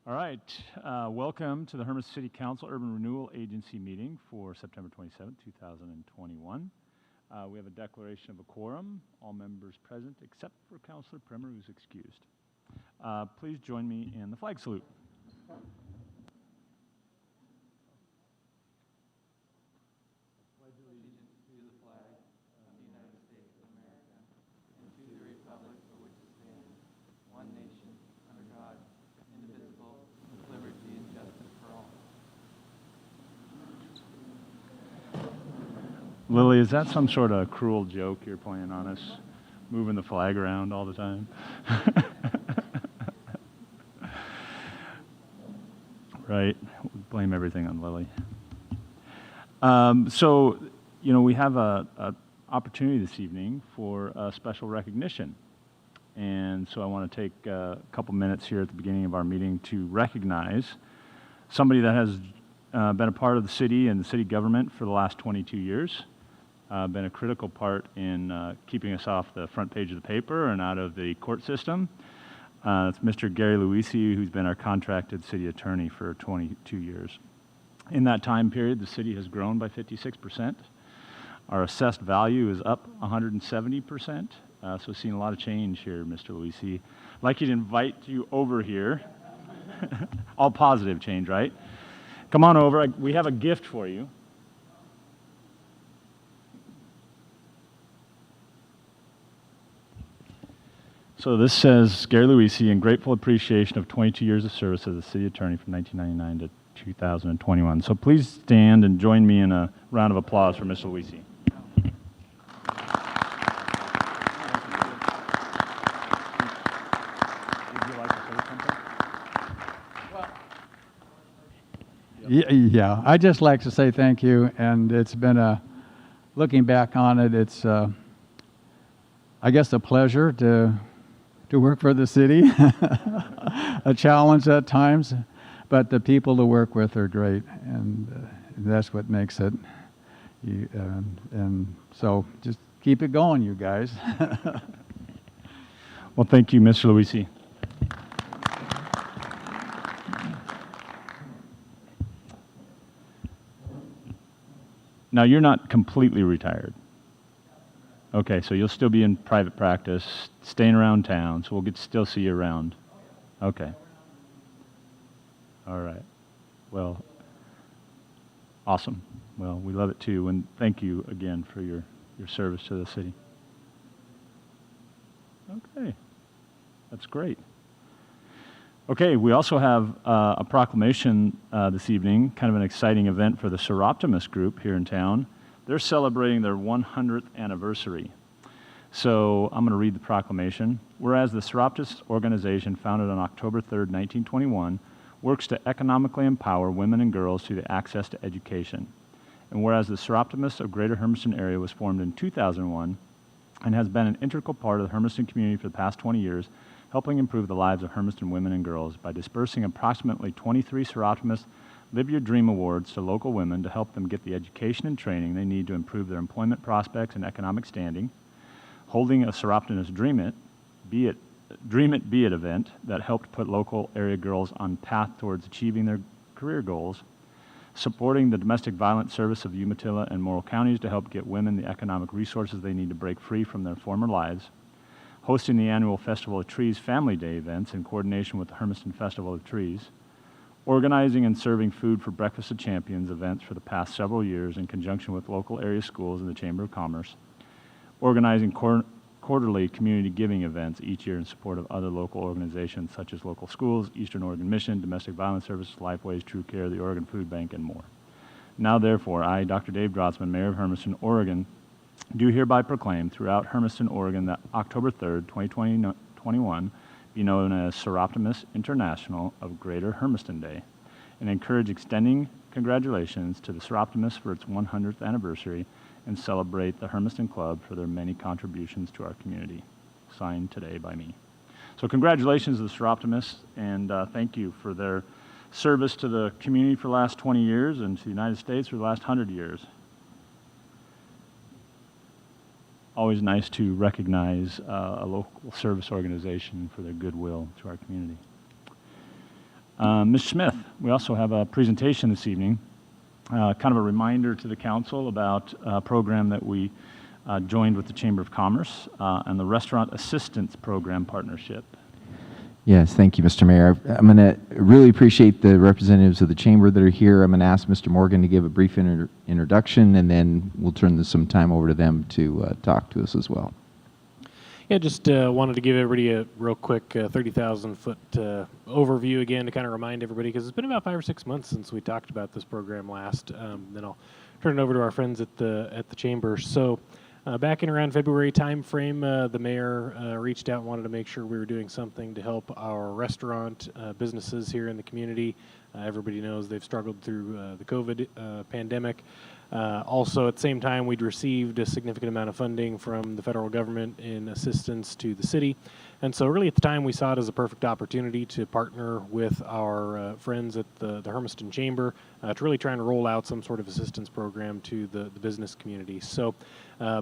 All right, welcome to the Hermiston City Council Urban Renewal Agency meeting for September 27, 2021. We have a declaration of a quorum, all members present except for Councilor Primer, who's excused. Please join me in the flag salute. Lily, is that some sort of cruel joke you're playing on us, moving the flag around all the time? Right, we blame everything on Lily. So, we have a opportunity this evening for a special recognition. And so I want to take a couple minutes here at the beginning of our meeting to recognize somebody that has been a part of the city and the city government for the last 22 years. Been a critical part in keeping us off the front page of the paper and out of the court system. It's Mr. Gary Luisi, who's been our contracted city attorney for 22 years. In that time period, the city has grown by 56%. Our assessed value is up 170%. So seeing a lot of change here, Mr. Luisi. I'd like to invite you over here. All positive change, right? Come on over. We have a gift for you. So this says, Gary Luisi, in grateful appreciation of 22 years of service as a city attorney from 1999 to 2021. So please stand and join me in a round of applause for Mr. Luisi. Would you like to say something? Yeah, I'd just like to say thank you, and it's been looking back on it, it's, I guess, a pleasure to work for the city, a challenge at times, but the people to work with are great, and that's what makes it. And so just keep it going, you guys. Well, thank you, Mr. Luisi. Now, you're not completely retired. Okay, so you'll still be in private practice, staying around town, so we'll get to still see you around. Okay. All right. Well, awesome. Well, we love it too, and thank you again for your service to the city. Okay, that's great. Okay, we also have a proclamation this evening, kind of an exciting event for the Seroptimus group here in town. They're celebrating their 100th anniversary. So I'm going to read the proclamation. Whereas the Seroptimus organization, founded on October 3rd, 1921, works to economically empower women and girls through the access to education. And whereas the Seroptimus of Greater Hermiston area was formed in 2001 and has been an integral part of the Hermiston community for the past 20 years, helping improve the lives of Hermiston women and girls by dispersing approximately 23 Seroptimus Live Your Dream Awards to local women to help them get the education and training they need to improve their employment prospects and economic standing, holding a Seroptimus Dream It, Be It event that helped put local area girls on path towards achieving their career goals, supporting the domestic violence service of Umatilla and Morrill counties to help get women the economic resources they need to break free from their former lives, hosting the annual Festival of Trees Family Day events in coordination with the Hermiston Festival of Trees, organizing and serving food for Breakfast of Champions events for the past several years in conjunction with local area schools and the Chamber of Commerce, organizing quarterly community giving events each year in support of other local organizations such as local schools, Eastern Oregon Mission, Domestic Violence Services, Lifeways, True Care, the Oregon Food Bank, and more. Now therefore, I, Dr. Dave Drotzman, Mayor of Hermiston, Oregon, do hereby proclaim throughout Hermiston, Oregon that October 3rd, 2021 be known as Seroptimus International of Greater Hermiston Day, and encourage extending congratulations to the Seroptimus for its 100th anniversary and celebrate the Hermiston Club for their many contributions to our community. Signed today by me. So congratulations to the Seroptimus, and thank you for their service to the community for the last 20 years and to the United States for the last 100 years. always nice to recognize a local service organization for their goodwill to our community. Ms. Smith, we also have a presentation this evening, kind of a reminder to the council about a program that we joined with the Chamber of Commerce and the Restaurant Assistance Program partnership. Yes, thank you, Mr. Mayor. I'm going to really appreciate the representatives of the Chamber that are here. I'm going to ask Mr. Morgan to give a brief introduction, and then we'll turn some time over to them to talk to us as well. Yeah, just wanted to give everybody a real quick 30,000-foot overview again to kind of remind everybody, because it's been about 5 or 6 months since we talked about this program last. Then I'll turn it over to our friends at the Chamber. So back in around February timeframe, the mayor reached out and wanted to make sure we were doing something to help our restaurant businesses here in the community. Everybody knows they've struggled through the COVID pandemic. Also, at the same time, we'd received a significant amount of funding from the federal government in assistance to the city. And so really at the time, we saw it as a perfect opportunity to partner with our friends at the Hermiston Chamber to really try and roll out some sort of assistance program to the business community. So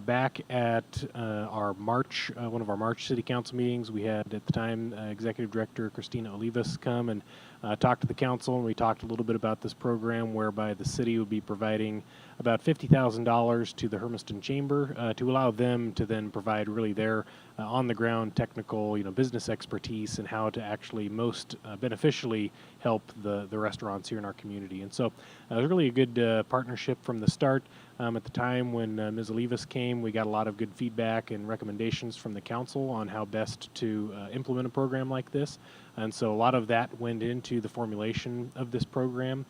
back at our March, one of our March City Council meetings, we had at the time Executive Director Christina Olivas come and talk to the council, and we talked a little bit about this program whereby the city would be providing about $50,000 to the Hermiston Chamber to allow them to then provide really their on-the-ground technical, business expertise and how to actually most beneficially help the restaurants here in our community. And so it was really a good partnership from the start. At the time when Ms. Olivas came, we got a lot of good feedback and recommendations from the council on how best to implement a program like this. And so a lot of that went into the formulation of this program.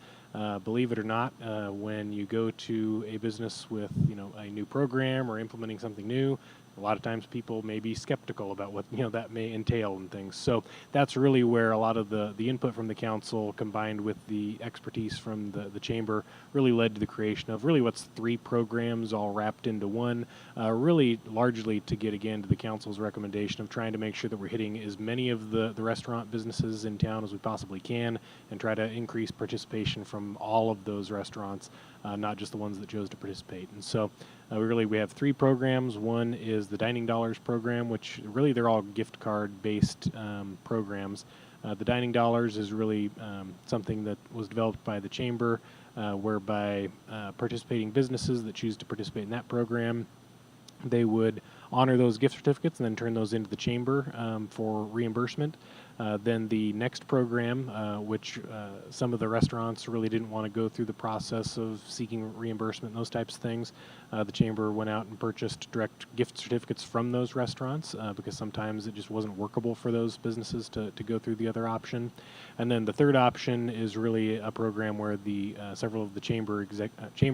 Believe it or not, when you go to a business with a new program or implementing something new, a lot of times people may be skeptical about what that may entail and things. So that's really where a lot of the input from the council combined with the expertise from the chamber really led to the creation of really what's 3 programs all wrapped into one, really largely to get again to the council's recommendation of trying to make sure that we're hitting as many of the restaurant businesses in town as we possibly can and try to increase participation from all of those restaurants, not just the ones that chose to participate. And so we have 3 programs. One is the Dining Dollars program, which really they're all gift card based programs. The Dining Dollars is really something that was developed by the Chamber, whereby participating businesses that choose to participate in that program, they would honor those gift certificates and then turn those into the Chamber for reimbursement. Then the next program, which some of the restaurants really didn't want to go through the process of seeking reimbursement and those types of things, the Chamber went out and purchased direct gift certificates from those restaurants because sometimes it just wasn't workable for those businesses to go through the other option. And then the third option is really a program where the several of the chamber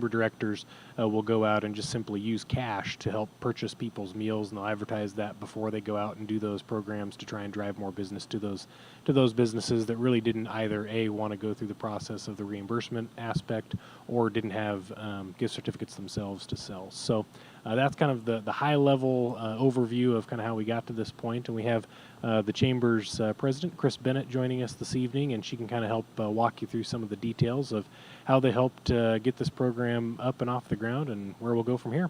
directors will go out and just simply use cash to help purchase people's meals, and they'll advertise that before they go out and do those programs to try and drive more business to those businesses that really didn't either want to go through the process of the reimbursement aspect or didn't have gift certificates themselves to sell. So that's kind of the high level overview of kind of how we got to this point. And we have the Chamber's president, Chris Bennett, joining us this evening, and she can kind of help walk you through some of the details of how they helped get this program up and off the ground and where we'll go from here.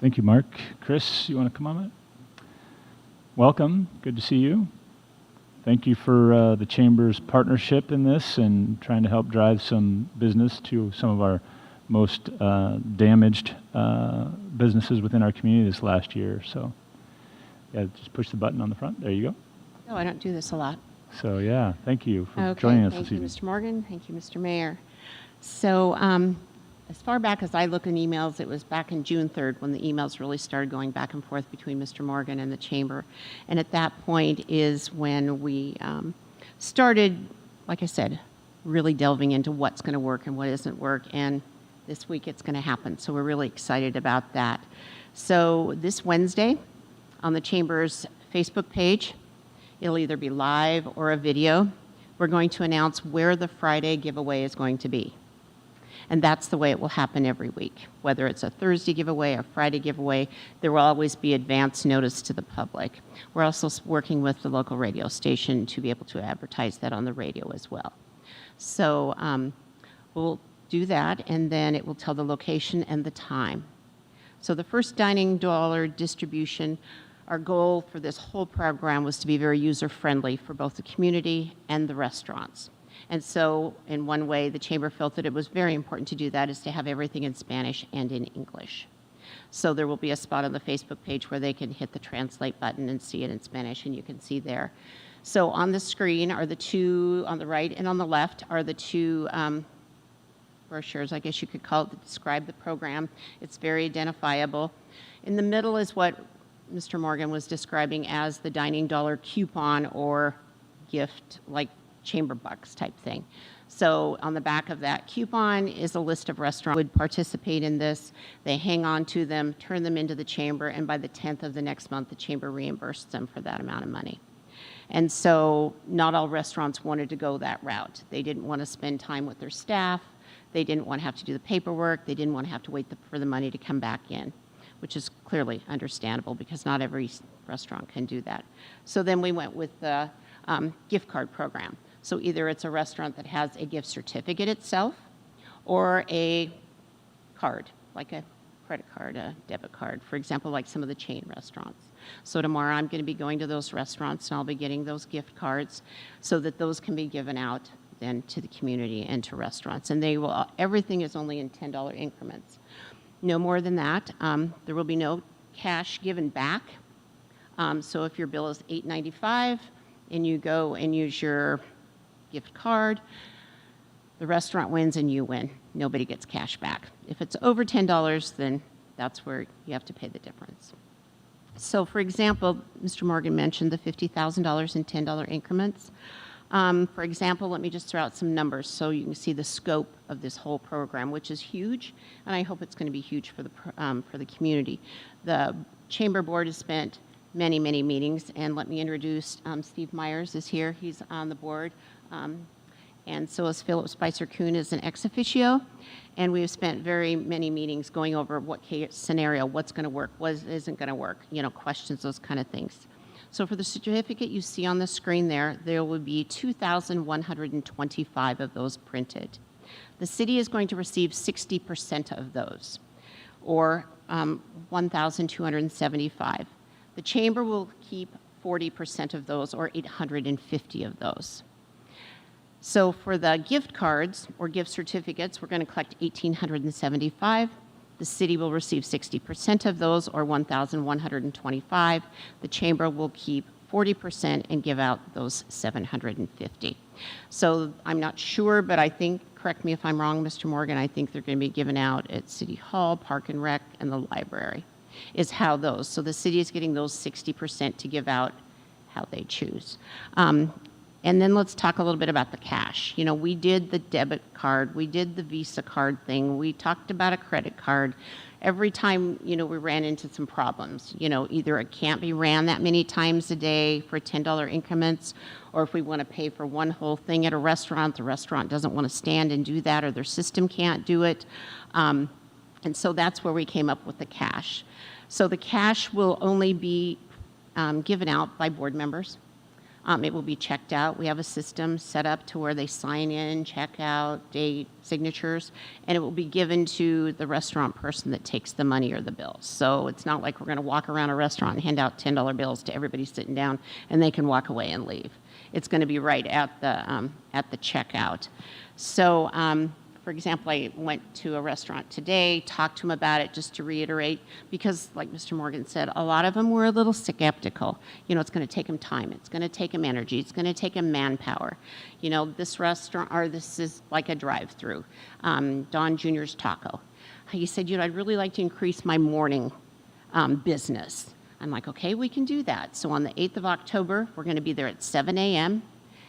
Thank you, Mark. Chris, you want to come on it? Welcome. Good to see you. Thank you for the Chamber's partnership in this and trying to help drive some business to some of our most damaged businesses within our community this last year. So, yeah, just push the button on the front. There you go. No, I don't do this a lot. So, yeah, thank you for joining us this evening. Thank you, Mr. Morgan. Thank you, Mr. Mayor. So, as far back as I look in emails, it was back in June 3rd when the emails really started going back and forth between Mr. Morgan and the Chamber. And at that point is when we started, like I said, really delving into what's going to work and what isn't work. And this week it's going to happen. So we're really excited about that. So this Wednesday on the Chamber's Facebook page, it'll either be live or a video. We're going to announce where the Friday giveaway is going to be. And that's the way it will happen every week. Whether it's a Thursday giveaway or Friday giveaway, there will always be advance notice to the public. We're also working with the local radio station to be able to advertise that on the radio as well. So we'll do that, and then it will tell the location and the time. So the first Dining Dollar distribution Our goal for this whole program was to be very user-friendly for both the community and the restaurants. And so, in one way, the Chamber felt that it was very important to do that, is to have everything in Spanish and in English. So there will be a spot on the Facebook page where they can hit the translate button and see it in Spanish, and you can see there. So on the screen are the two, on the right and on the left, are the two brochures, I guess you could call it, that describe the program. It's very identifiable. In the middle is what Mr. Morgan was describing as the dining dollar coupon or gift, like chamber bucks type thing. So on the back of that coupon is a list of restaurants that would participate in this. They hang on to them, turn them into the chamber, and by the 10th of the next month, the chamber reimbursed them for that amount of money. And so not all restaurants wanted to go that route. They didn't want to spend time with their staff. They didn't want to have to do the paperwork. They didn't want to have to wait for the money to come back in, which is clearly understandable because not every restaurant can do that. So then we went with the gift card program. So either it's a restaurant that has a gift certificate itself or a card, like a credit card, a debit card, for example, like some of the chain restaurants. So tomorrow I'm going to be going to those restaurants and I'll be getting those gift cards so that those can be given out then to the community and to restaurants. And they will, everything is only in $10 increments. No more than that. There will be no cash given back. So if your bill is $8.95 and you go and use your gift card, the restaurant wins and you win. Nobody gets cash back. If it's over $10, then that's where you have to pay the difference. So for example, Mr. Morgan mentioned the $50,000 in $10 increments. For example, let me just throw out some numbers so you can see the scope of this whole program, which is huge, and I hope it's going to be huge for the community. The Chamber Board has spent many, many meetings, and let me introduce Steve Myers is here. He's on the board, and so is Philip Spicer-Kuhn as an ex officio, and we have spent very many meetings going over what scenario, what's going to work, what isn't going to work, questions, those kind of things. So for the certificate you see on the screen there will be 2,125 of those printed. The city is going to receive 60% of those, or 1,275. The chamber will keep 40% of those, or 850 of those. So for the gift cards or gift certificates, we're going to collect 1,875. The city will receive 60% of those, or 1,125. The chamber will keep 40% and give out those 750. So I'm not sure, but I think, correct me if I'm wrong, Mr. Morgan, I think they're going to be given out at City Hall, Park and Rec, and the library, is how those. So the city is getting those 60% to give out how they choose. And then let's talk a little bit about the cash. We did the debit card, we did the Visa card thing, we talked about a credit card. Every time, we ran into some problems. Either it can't be ran that many times a day for $10 increments, or if we want to pay for one whole thing at a restaurant, the restaurant doesn't want to stand and do that, or their system can't do it. And so that's where we came up with the cash. So the cash will only be given out by board members. It will be checked out. We have a system set up to where they sign in, check out, date, signatures, and it will be given to the restaurant person that takes the money or the bills. So it's not like we're going to walk around a restaurant and hand out $10 bills to everybody sitting down and they can walk away and leave. It's going to be right at the checkout. So, for example, I went to a restaurant today, talked to them about it just to reiterate, because like Mr. Morgan said, a lot of them were a little skeptical. It's going to take them time. It's going to take them energy. It's going to take them manpower. This restaurant, or this is like a drive-through, Don Jr.'s Taco. He said, I'd really like to increase my morning business. I'm like, okay, we can do that. So on the 8th of October, we're going to be there at 7 a.m.,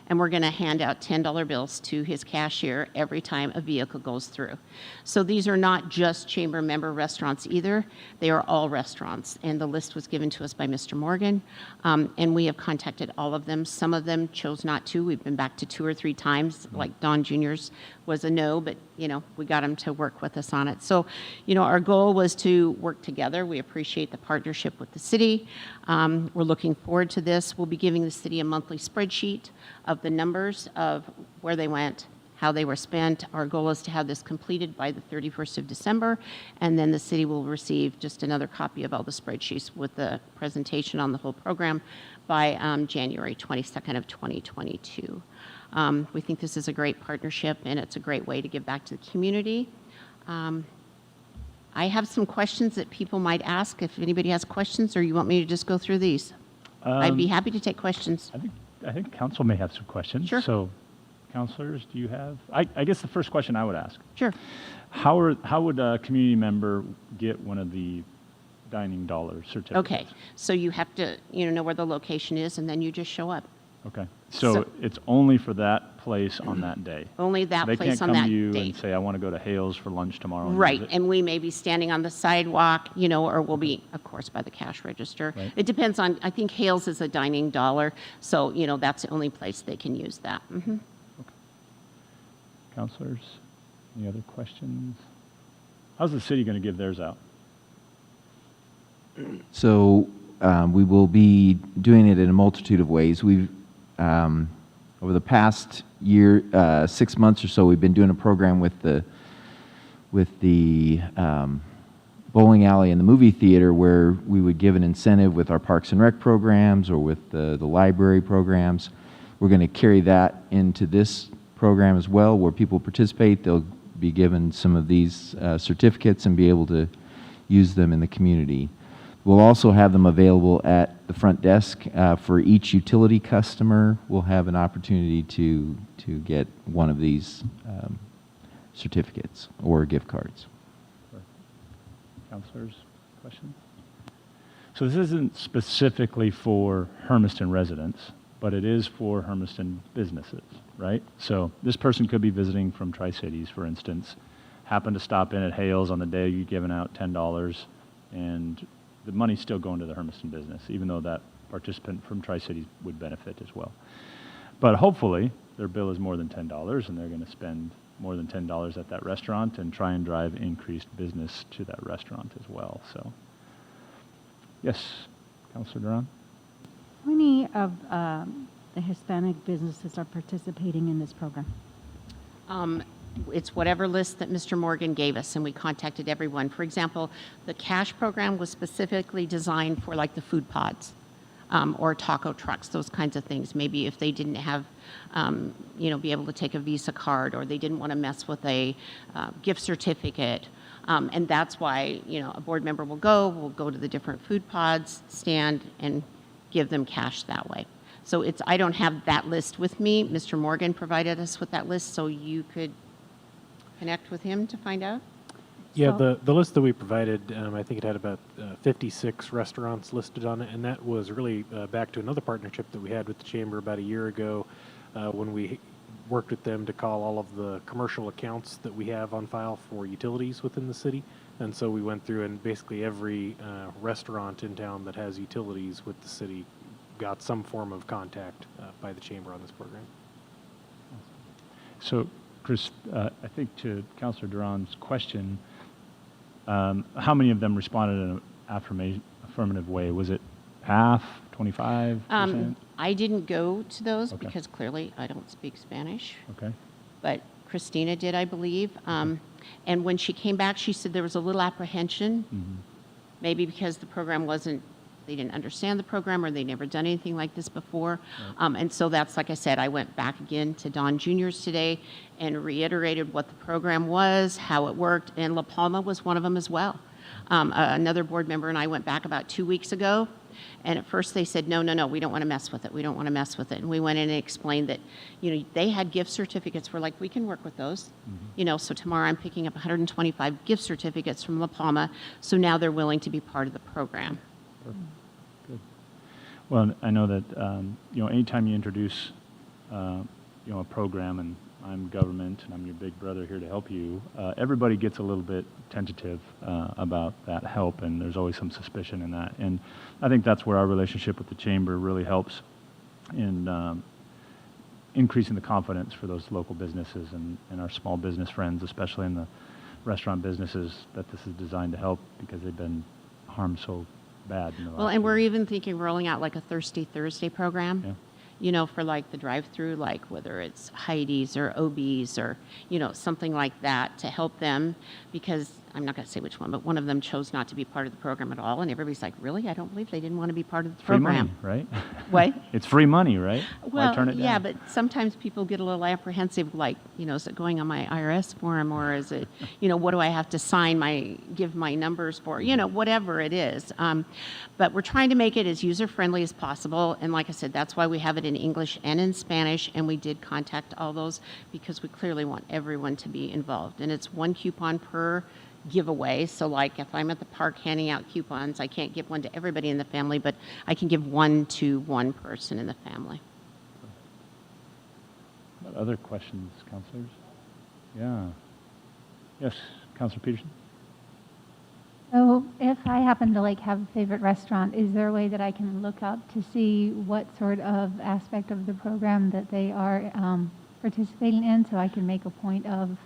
and we're going to hand out $10 bills to his cashier every time a vehicle goes through. So these are not just chamber member restaurants either. They are all restaurants, and the list was given to us by Mr. Morgan, and we have contacted all of them. Some of them chose not to. We've been back to 2 or 3 times, like Don Jr.'s was a no, but we got him to work with us on it. So, our goal was to work together. We appreciate the partnership with the city. We're looking forward to this. We'll be giving the city a monthly spreadsheet of the numbers of where they went, how they were spent. Our goal is to have this completed by the 31st of December, and then the city will receive just another copy of all the spreadsheets with the presentation on the whole program by January 22nd of 2022. We think this is a great partnership, and it's a great way to give back to the community. I have some questions that people might ask. If anybody has questions, or you want me to just go through these, I'd be happy to take questions. I think council may have some questions. Sure. So, councilors, do you have? I guess the first question I would ask: Sure. How would a community member get one of the dining dollar certificates? Okay, so you have to, know where the location is, and then you just show up. Okay. So it's only for that place on that day. Only that They place can't on come that to you date. and say, "I want to go to Hales for lunch tomorrow." and use Right, it." and we may be standing on the sidewalk, or we'll be, of course, by the cash register. Right. It depends on, I think Hales is a dining dollar, so, that's the only place they can use that. Mhm. Councilors, any other questions? How's the city going to give theirs out? So we will be doing it in a multitude of ways. We've over the past year, 6 months or so, we've been doing a program with the bowling alley and the movie theater, where we would give an incentive with our Parks and Rec programs or with the library programs. We're going to carry that into this program as well, where people participate. They'll be given some of these certificates and be able to use them in the community. We'll also have them available at the front desk. For each utility customer, we'll have an opportunity to get one of these certificates or gift cards. Councilors, questions? So this isn't specifically for Hermiston residents, but it is for Hermiston businesses, right? So this person could be visiting from Tri-Cities, for instance, happen to stop in at Hales on the day you're giving out $10, and the money's still going to the Hermiston business, even though that participant from Tri-Cities would benefit as well. But hopefully, their bill is more than $10, and they're going to spend more than $10 at that restaurant and try and drive increased business to that restaurant as well. So, yes, Councilor Duran? How many of the Hispanic businesses are participating in this program? It's whatever list that Mr. Morgan gave us, and we contacted everyone. For example, the cash program was specifically designed for like the food pods or taco trucks, those kinds of things. Maybe if they didn't have, be able to take a Visa card, or they didn't want to mess with a gift certificate. And that's why, a board member will go to the different food pods, stand, and give them cash that way. So I don't have that list with me. Mr. Morgan provided us with that list, so you could connect with him to find out? Yeah, So- the list that we provided, I think it had about 56 restaurants listed on it, and that was really back to another partnership that we had with the Chamber about a year ago when we worked with them to call all of the commercial accounts that we have on file for utilities within the city. And so we went through, and basically every restaurant in town that has utilities with the city got some form of contact by the Chamber on this program. So, Chris, I think to Councilor Duran's question, how many of them responded in an affirmative way? Was it half, 25%? I didn't go to those Okay. because clearly I don't speak Spanish, Okay. but Christina did, I believe. And when she came back, she said there was a little apprehension, maybe because the program they didn't understand the program, or they'd never done anything like this before. And so that's, like I said, I went back again to Don Junior's today and reiterated what the program was, how it worked, and La Palma was one of them as well. Another board member and I went back about 2 weeks ago, and at first they said, no, we don't want to mess with it. We don't want to mess with it. And we went in and explained that, they had gift certificates. We're like, we can work with those. So tomorrow I'm picking up 125 gift certificates from La Palma, so now they're willing to be part of the program. Good. Well, I know that, anytime you introduce, a program, and I'm government and I'm your big brother here to help you, everybody gets a little bit tentative about that help, and there's always some suspicion in that. And I think that's where our relationship with the Chamber really helps in increasing the confidence for those local businesses and our small business friends, especially in the restaurant businesses, that this is designed to help, because they've been harmed so bad in the last Well, and few we're years. even thinking rolling out like a Thirsty Thursday program. Yeah. you know, for like the drive-through, like whether it's Heidi's or OB's or, you know, something like that to help them, because I'm not going to say which one, but one of them chose not to be part of the program at all, and everybody's like, really? I don't believe they didn't want to be part of the Free program. money, right? What? It's free money, right? Why Well, turn it down? yeah, but sometimes people get a little apprehensive, like, you know, is it going on my IRS form, or is it, you know, what do I have to give my numbers for, you know, whatever it is. But we're trying to make it as user-friendly as possible, and like I said, that's why we have it in English and in Spanish, and we did contact all those because we clearly want everyone to be involved. And it's 1 coupon per giveaway. So like if I'm at the park handing out coupons, I can't give one to everybody in the family, but I can give one to one person in the family. Other questions, counselors? Yeah. Yes, Counselor Peterson? So if I happen to like have a favorite restaurant, is there a way that I can look up to see what sort of aspect of the program that they are participating in, so I can make a point of,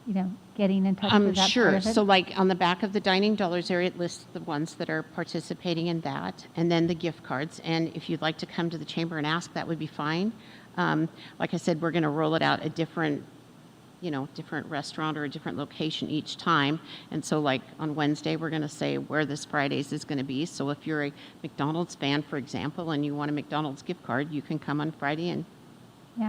you know, getting in touch with that Sure. part of it? So like on the back of the dining dollars area, it lists the ones that are participating in that, and then the gift cards. And if you'd like to come to the chamber and ask, that would be fine. Like I said, we're going to roll it out a different restaurant or a different location each time. And so like on Wednesday, we're going to say where this Fridays is going to be. So if you're a McDonald's fan, for example, and you want a McDonald's gift card, you can come on Friday and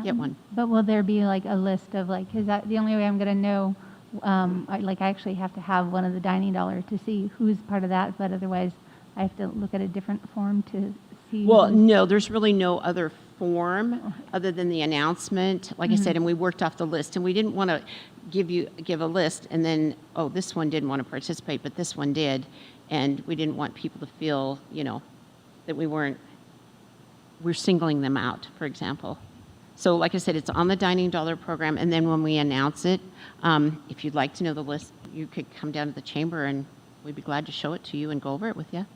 get one. But will there be like a list of like, is that the only way I'm going to know? I actually have to have one of the dining dollars to see who's part of that, but otherwise I have to look at a different form to see. Well, no, there's really no other form other than the announcement. Like I said, and we worked off the list, and we didn't want to give a list and then, oh, this one didn't want to participate, but this one did. And we didn't want people to feel, you know, that we're singling them out, for example. So like I said, it's on the dining dollar program, and then when we announce it, if you'd like to know the list, you could come down to the chamber and we'd be glad to show it to you and go over it with you.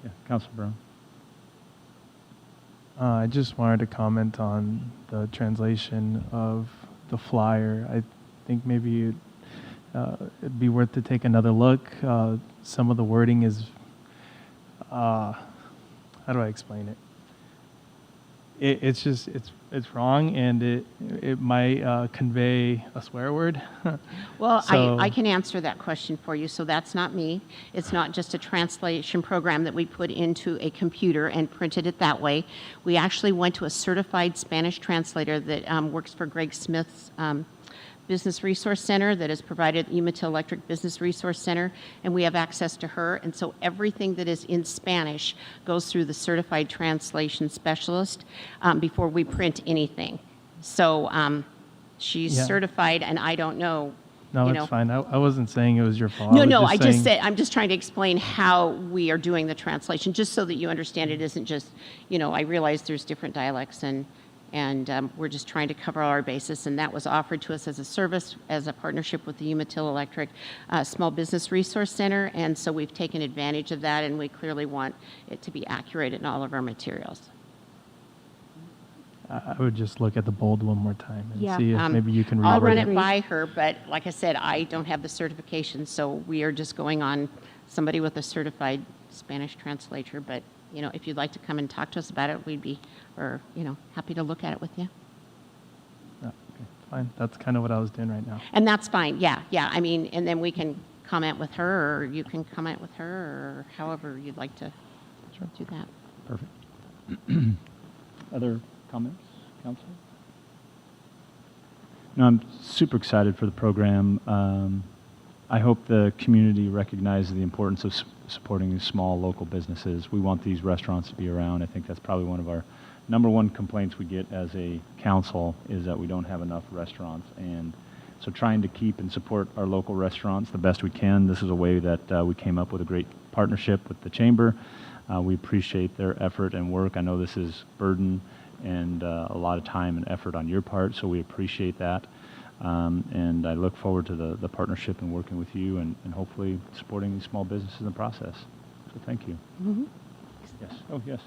Yeah, Counselor Brown. I just wanted to comment on the translation of the flyer. I think maybe it'd be worth to take another look. Some of the wording is, how do I explain it? It's wrong, and it might convey a swear word. Well, So- I can answer that question for you. So that's not me. It's not just a translation program that we put into a computer and printed it that way. We actually went to a certified Spanish translator that works for Greg Smith's Business Resource Center that is provided Umatilla Electric Business Resource Center, and we have access to her. And so everything that is in Spanish goes through the certified translation specialist before we print anything. So she's Yeah. certified, and I don't know. No, you it's know. fine. I wasn't saying it was your fault. No, was I just saying- said, I'm just trying to explain how we are doing the translation, just so that you understand it isn't just, you know, I realize there's different dialects, and we're just trying to cover all our bases, and that was offered to us as a service, as a partnership with the Umatilla Electric Small Business Resource Center, and so we've taken advantage of that, and we clearly want it to be accurate in all of our materials. I would just look at the bold one more time and Yeah. see if maybe you can I'll reword run it. it by her, but like I said, I don't have the certification, so we are just going on somebody with a certified Spanish translator. But, you know, if you'd like to come and talk to us about it, we'd be, happy to look at it with you. Yeah, okay, fine. That's kind of what I was doing right now. And that's fine, yeah. I mean, and then we can comment with her, or you can comment with her, or however you'd like to do that. Perfect. Other comments, Council? No, I'm super excited for the program. I hope the community recognizes the importance of supporting these small local businesses. We want these restaurants to be around. I think that's probably one of our number one complaints we get as a council, is that we don't have enough restaurants. And so trying to keep and support our local restaurants the best we can. This is a way that we came up with a great partnership with the Chamber. We appreciate their effort and work. I know this is burden and a lot of time and effort on your part, so we appreciate that. And I look forward to the partnership and working with you, and hopefully supporting these small businesses in the process. So thank you. Yes. Oh, yes.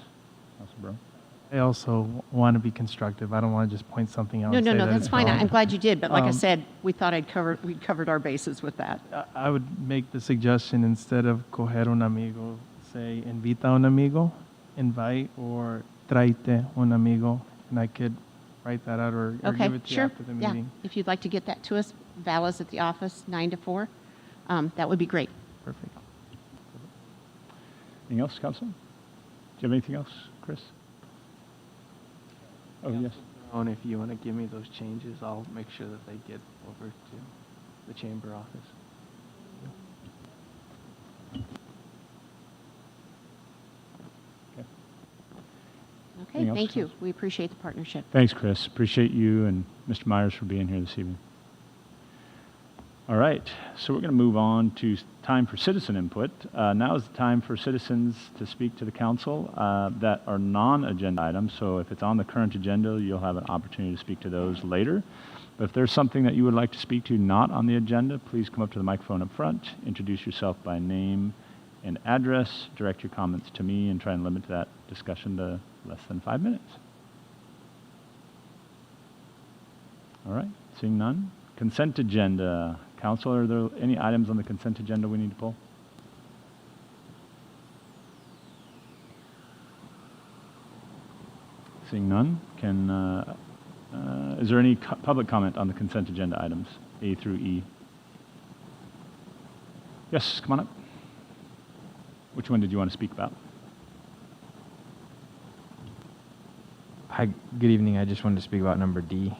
Councilor Brown. I also want to be constructive. I don't want to just point something out. No, and say that that's it's fine. wrong. I'm glad you did, but like I Um, said, we thought we'd covered our bases with that. I would make the suggestion, instead of coger un amigo, say invita un amigo. invite or traite un amigo, and I could write that out or Okay, give it to you sure. after the Yeah, meeting. if you'd like to get that to us, Val is at the office 9 to 4. That would be great. Perfect. Anything else, Council? Do you have anything else, Chris? Oh, yes. And if you want to give me those changes, I'll make sure that they get over to the chamber office. Okay. Okay, Anything else, thank you. Council? We appreciate the partnership. Thanks, Chris. Appreciate you and Mr. Myers for being here this evening. All right, so we're going to move on to time for citizen input. Now is the time for citizens to speak to the council that are non-agenda items. So if it's on the current agenda, you'll have an opportunity to speak to those later. But if there's something that you would like to speak to not on the agenda, please come up to the microphone up front, introduce yourself by name and address, direct your comments to me, and try and limit that discussion to less than 5 minutes. All right, seeing none. Consent agenda. Council, are there any items on the consent agenda we need to pull? Seeing none, is there any public comment on the consent agenda items, A through E? Yes, come on up. Which one did you want to speak about? Hi, good evening. I just wanted to speak about number D.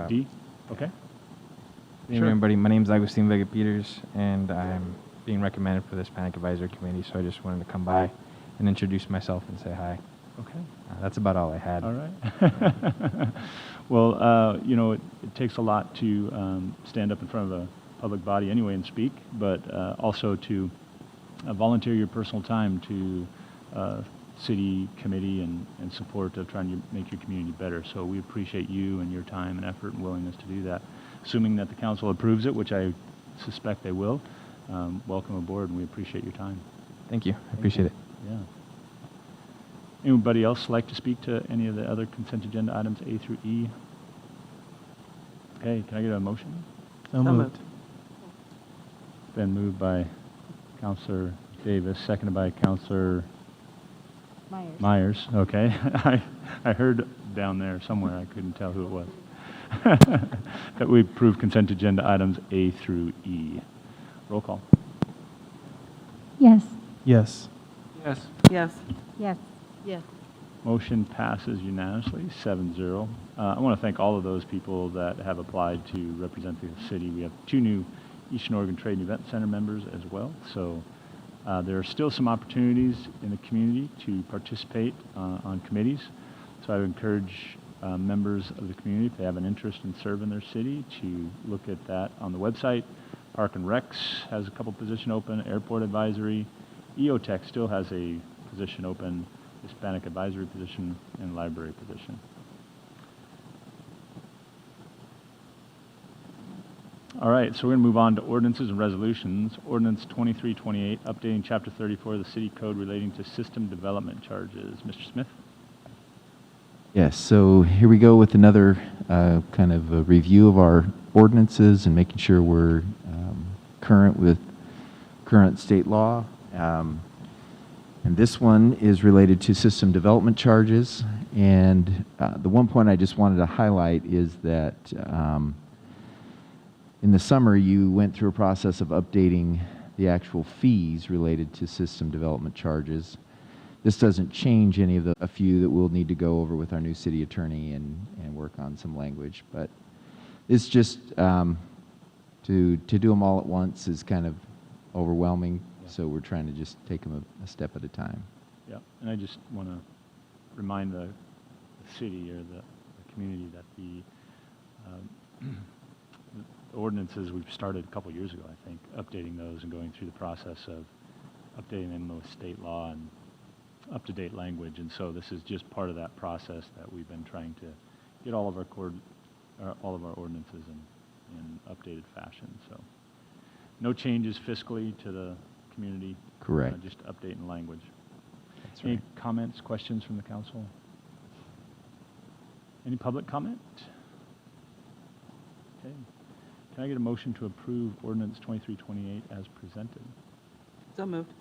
D? Okay. Good evening, Sure. everybody. My name is Agustin Vega Peters, and I'm being recommended for the Hispanic Advisory Committee, so I just wanted to come by and introduce myself and say hi. Okay. That's about all I had. All right. Well, you know, it takes a lot to stand up in front of a public body anyway and speak, but also to volunteer your personal time to city committee and support of trying to make your community better. So we appreciate you and your time and effort and willingness to do that. Assuming that the council approves it, which I suspect they will, welcome aboard, and we appreciate your time. Thank you. I appreciate it. Yeah. Anybody else like to speak to any of the other consent agenda items, A through E? Okay, can I get a motion? So moved. Been moved by Councilor Davis, seconded by Councilor Myers. Okay. I heard down there somewhere, I couldn't tell who it was, that we approve consent agenda items A through E. Roll call. Yes. Yes. Yes. Yes. Yes. Motion passes unanimously, 7-0. I want to thank all of those people that have applied to represent the city. We have 2 new Eastern Oregon Trade and Event Center members as well. So there are still some opportunities in the community to participate on committees. So I would encourage members of the community, if they have an interest in serving their city, to look at that on the website. Park and Recs has a couple position open, Airport Advisory. EOTech still has a position open, Hispanic Advisory position, and Library position. All right, so we're going to move on to ordinances and resolutions. Ordinance 2328, updating Chapter 34 of the City Code relating to system development charges. Mr. Smith? Yes, so here we go with another kind of a review of our ordinances and making sure we're current with current state law. And this one is related to system development charges. And the one point I just wanted to highlight is that in the summer, you went through a process of updating the actual fees related to system development charges. This doesn't change any of a few that we'll need to go over with our new city attorney and work on some language. But it's just to do them all at once is kind of overwhelming. Yeah. So we're trying to just take them a step at a time. Yeah, and I just want to remind the city or the community that the ordinances we've started a couple years ago, I think, updating those and going through the process of updating them with state law and up-to-date language. And so this is just part of that process that we've been trying to get all of our ordinances in updated fashion. So no changes fiscally to the community. Correct. Just updating language. That's Any right. comments, questions from the council? Any public comment? Okay. Can I get a motion to approve ordinance 2328 as presented? So moved.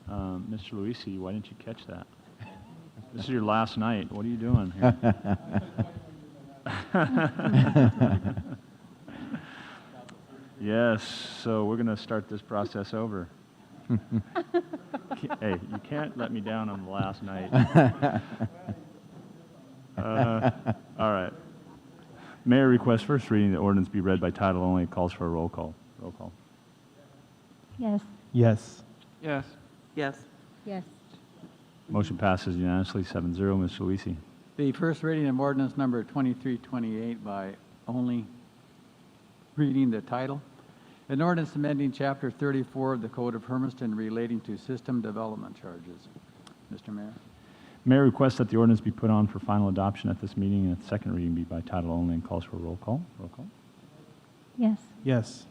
Mr. Luisi, why didn't you catch that? This is your last night. What are you doing here? Yes, so we're going to start this process over. Hey, you can't let me down on the last night. All right. Mayor requests first reading the ordinance be read by title only. It calls for a roll call. Roll call. Yes. Yes. Yes. Yes. Yes. Motion passes unanimously, 7-0. Mr. Luisi. The first reading of ordinance number 2328 by only reading the title. An ordinance amending Chapter 34 of the Code of Hermiston relating to system development charges. Mr. Mayor. Mayor requests that the ordinance be put on for final adoption at this meeting and its second reading be by title only and calls for a roll call. Roll call. Yes. Yes.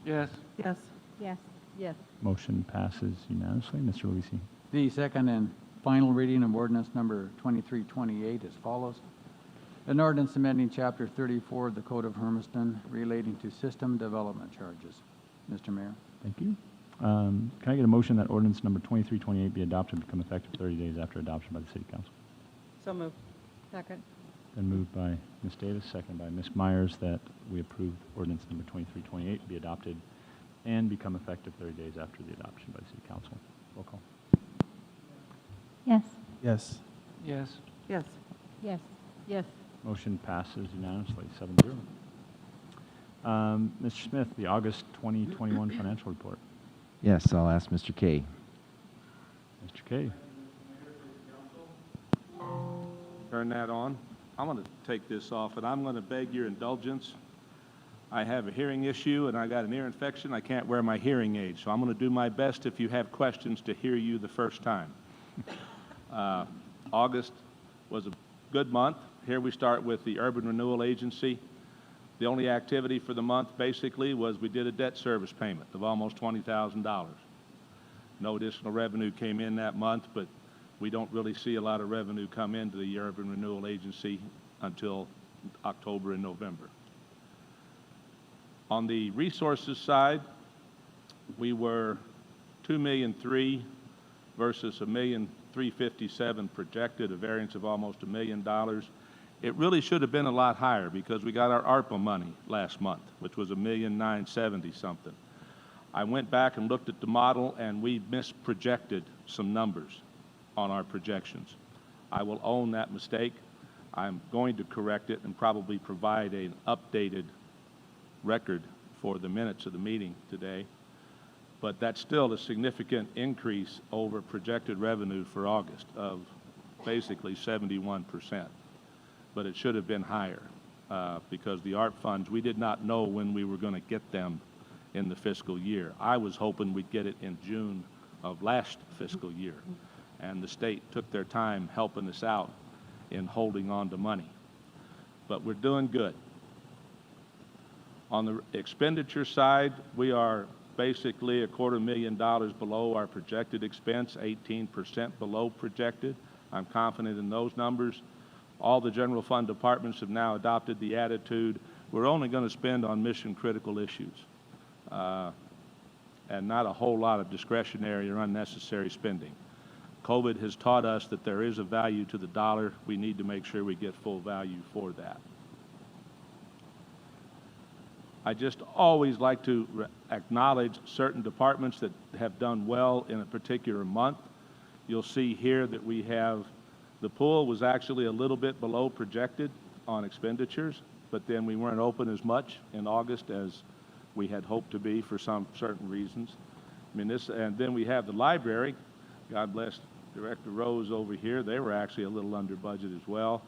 Yes. Yes. Yes. Yes. Motion passes unanimously. Mr. Luisi. The second and final reading of ordinance number 2328 as follows. An ordinance amending Chapter 34 of the Code of Hermiston relating to system development charges. Mr. Mayor. Thank you. Can I get a motion that ordinance number 2328 be adopted and become effective 30 days after adoption by the City Council? So moved. Second. Been moved by Ms. Davis, seconded by Ms. Myers, that we approve ordinance number 2328 be adopted and become effective 30 days after the adoption by the City Council. Roll call. Yes. Yes. Yes. Yes. Yes. Yes. Motion passes unanimously, 7-0. Mr. Smith, the August 2021 financial report. Yes, I'll ask Mr. Kay. Mr. Kay. Turn that on. I'm going to take this off, and I'm going to beg your indulgence. I have a hearing issue, and I got an ear infection. I can't wear my hearing aid, so I'm going to do my best, if you have questions, to hear you the first time. August was a good month. Here we start with the Urban Renewal Agency. The only activity for the month, basically, was we did a debt service payment of almost $20,000. No additional revenue came in that month, but we don't really see a lot of revenue come into the Urban Renewal Agency until October and November. On the resources side, we were $2,300,000 versus $1,357,000 projected, a variance of almost $1 million. It really should have been a lot higher because we got our ARPA money last month, which was $1,970,000 something. I went back and looked at the model, and we misprojected some numbers on our projections. I will own that mistake. I'm going to correct it and probably provide an updated record for the minutes of the meeting today. But that's still a significant increase over projected revenue for August of basically 71%. But it should have been higher because the ARP funds, we did not know when we were going to get them in the fiscal year. I was hoping we'd get it in June of last fiscal year, and the state took their time helping us out in holding on to money. But we're doing good. On the expenditure side, we are basically $250,000 below our projected expense, 18% below projected. I'm confident in those numbers. All the general fund departments have now adopted the attitude, we're only going to spend on mission critical issues and not a whole lot of discretionary or unnecessary spending. COVID has taught us that there is a value to the dollar. We need to make sure we get full value for that. I just always like to acknowledge certain departments that have done well in a particular month. You'll see here that we have the pool was actually a little bit below projected on expenditures, but then we weren't open as much in August as we had hoped to be for some certain reasons. I mean, and then we have the library. God bless Director Rose over here. They were actually a little under budget as well.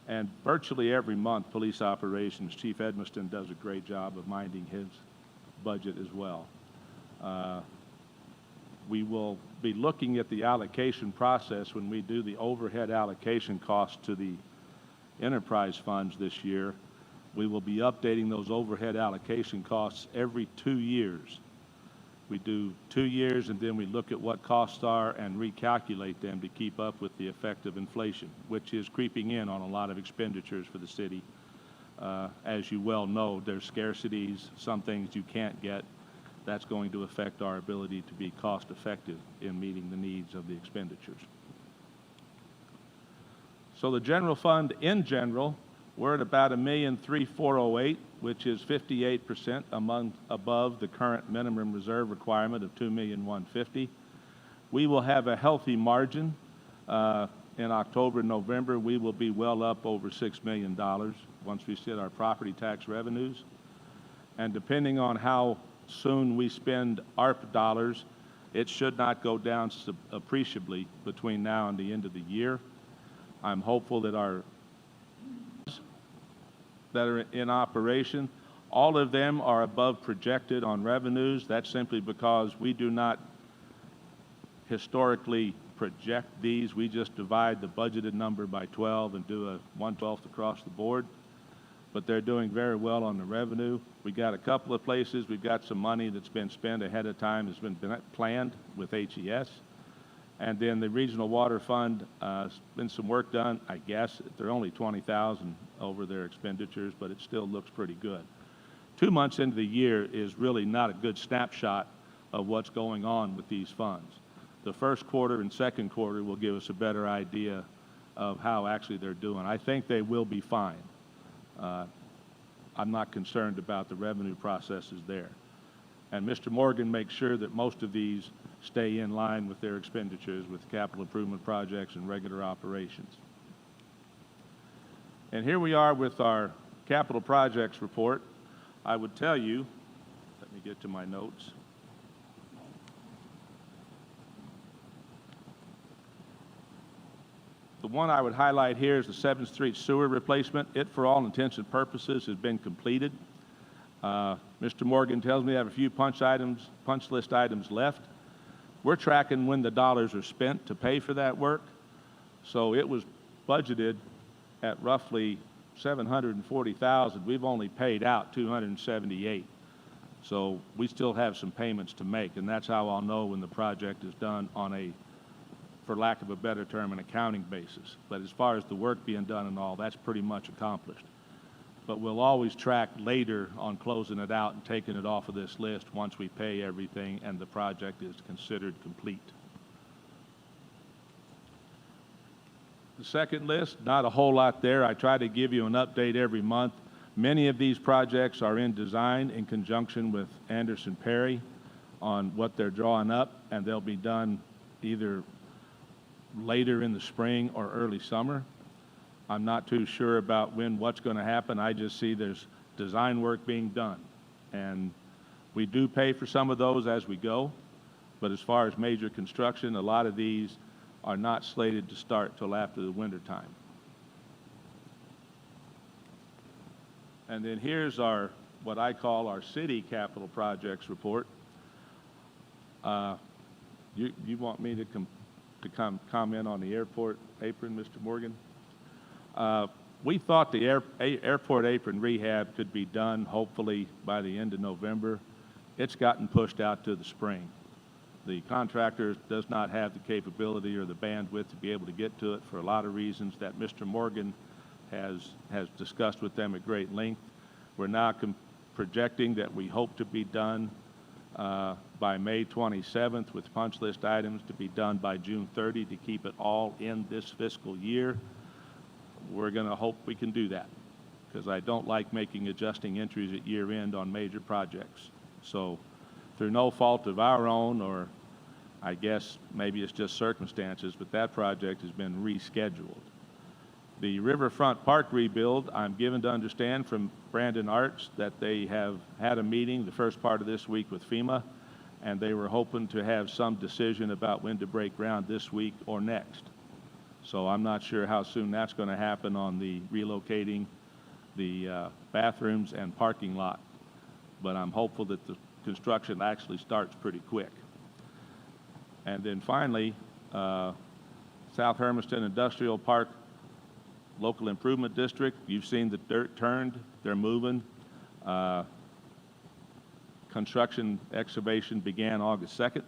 And virtually every month, police operations, Chief Hermiston does a great job of minding his budget as well. We will be looking at the allocation process when we do the overhead allocation costs to the enterprise funds this year. We will be updating those overhead allocation costs every 2 years. We do 2 years, and then we look at what costs are and recalculate them to keep up with the effect of inflation, which is creeping in on a lot of expenditures for the city. As you well know, there's scarcities, some things you can't get. that's going to affect our ability to be cost-effective in meeting the needs of the expenditures. So the general fund in general, we're at about $1,340,800, which is 58% above the current minimum reserve requirement of $2,150,000. We will have a healthy margin. In October and November, we will be well up over $6 million once we set our property tax revenues. And depending on how soon we spend ARP dollars, it should not go down appreciably between now and the end of the year. I'm hopeful that our that are in operation, all of them are above projected on revenues. That's simply because we do not historically project these. We just divide the budgeted number by 12 and do a 1/12 across the board. But they're doing very well on the revenue. We got a couple of places. We've got some money that's been spent ahead of time, has been planned with HES. And then the Regional Water Fund, been some work done. I guess they're only $20,000 over their expenditures, but it still looks pretty good. 2 months into the year is really not a good snapshot of what's going on with these funds. The first quarter and second quarter will give us a better idea of how actually they're doing. I think they will be fine. I'm not concerned about the revenue processes there. And Mr. Morgan makes sure that most of these stay in line with their expenditures with capital improvement projects and regular operations. And here we are with our capital projects report. I would tell you, let me get to my notes. The one I would highlight here is the 7th Street sewer replacement. It, for all intents and purposes, has been completed. Mr. Morgan tells me I have a few punch list items left. We're tracking when the dollars are spent to pay for that work. So it was budgeted at roughly $740,000. We've only paid out $278,000. So we still have some payments to make, and that's how I'll know when the project is done on a, for lack of a better term, an accounting basis. But as far as the work being done and all, that's pretty much accomplished. But we'll always track later on closing it out and taking it off of this list once we pay everything and the project is considered complete. The second list, not a whole lot there. I try to give you an update every month. Many of these projects are in design in conjunction with Anderson Perry on what they're drawing up, and they'll be done either later in the spring or early summer. I'm not too sure about what's going to happen. I just see there's design work being done. And we do pay for some of those as we go, but as far as major construction, a lot of these are not slated to start till after the winter time. And then here's our, what I call our city capital projects report. You want me to comment on the airport apron, Mr. Morgan? We thought the airport apron rehab could be done hopefully by the end of November. It's gotten pushed out to the spring. The contractor does not have the capability or the bandwidth to be able to get to it for a lot of reasons that Mr. Morgan has discussed with them at great length. We're now projecting that we hope to be done by May 27th with punch list items to be done by June 30 to keep it all in this fiscal year. We're going to hope we can do that because I don't like making adjusting entries at year end on major projects. So through no fault of our own, or I guess maybe it's just circumstances, but that project has been rescheduled. The Riverfront Park rebuild, I'm given to understand from Brandon Arts that they have had a meeting the first part of this week with FEMA, and they were hoping to have some decision about when to break ground this week or next. So I'm not sure how soon that's going to happen on the relocating the bathrooms and parking lot, but I'm hopeful that the construction actually starts pretty quick. And then finally, South Hermiston Industrial Park Local Improvement District, you've seen the dirt turned, they're moving. Construction excavation began August 2nd,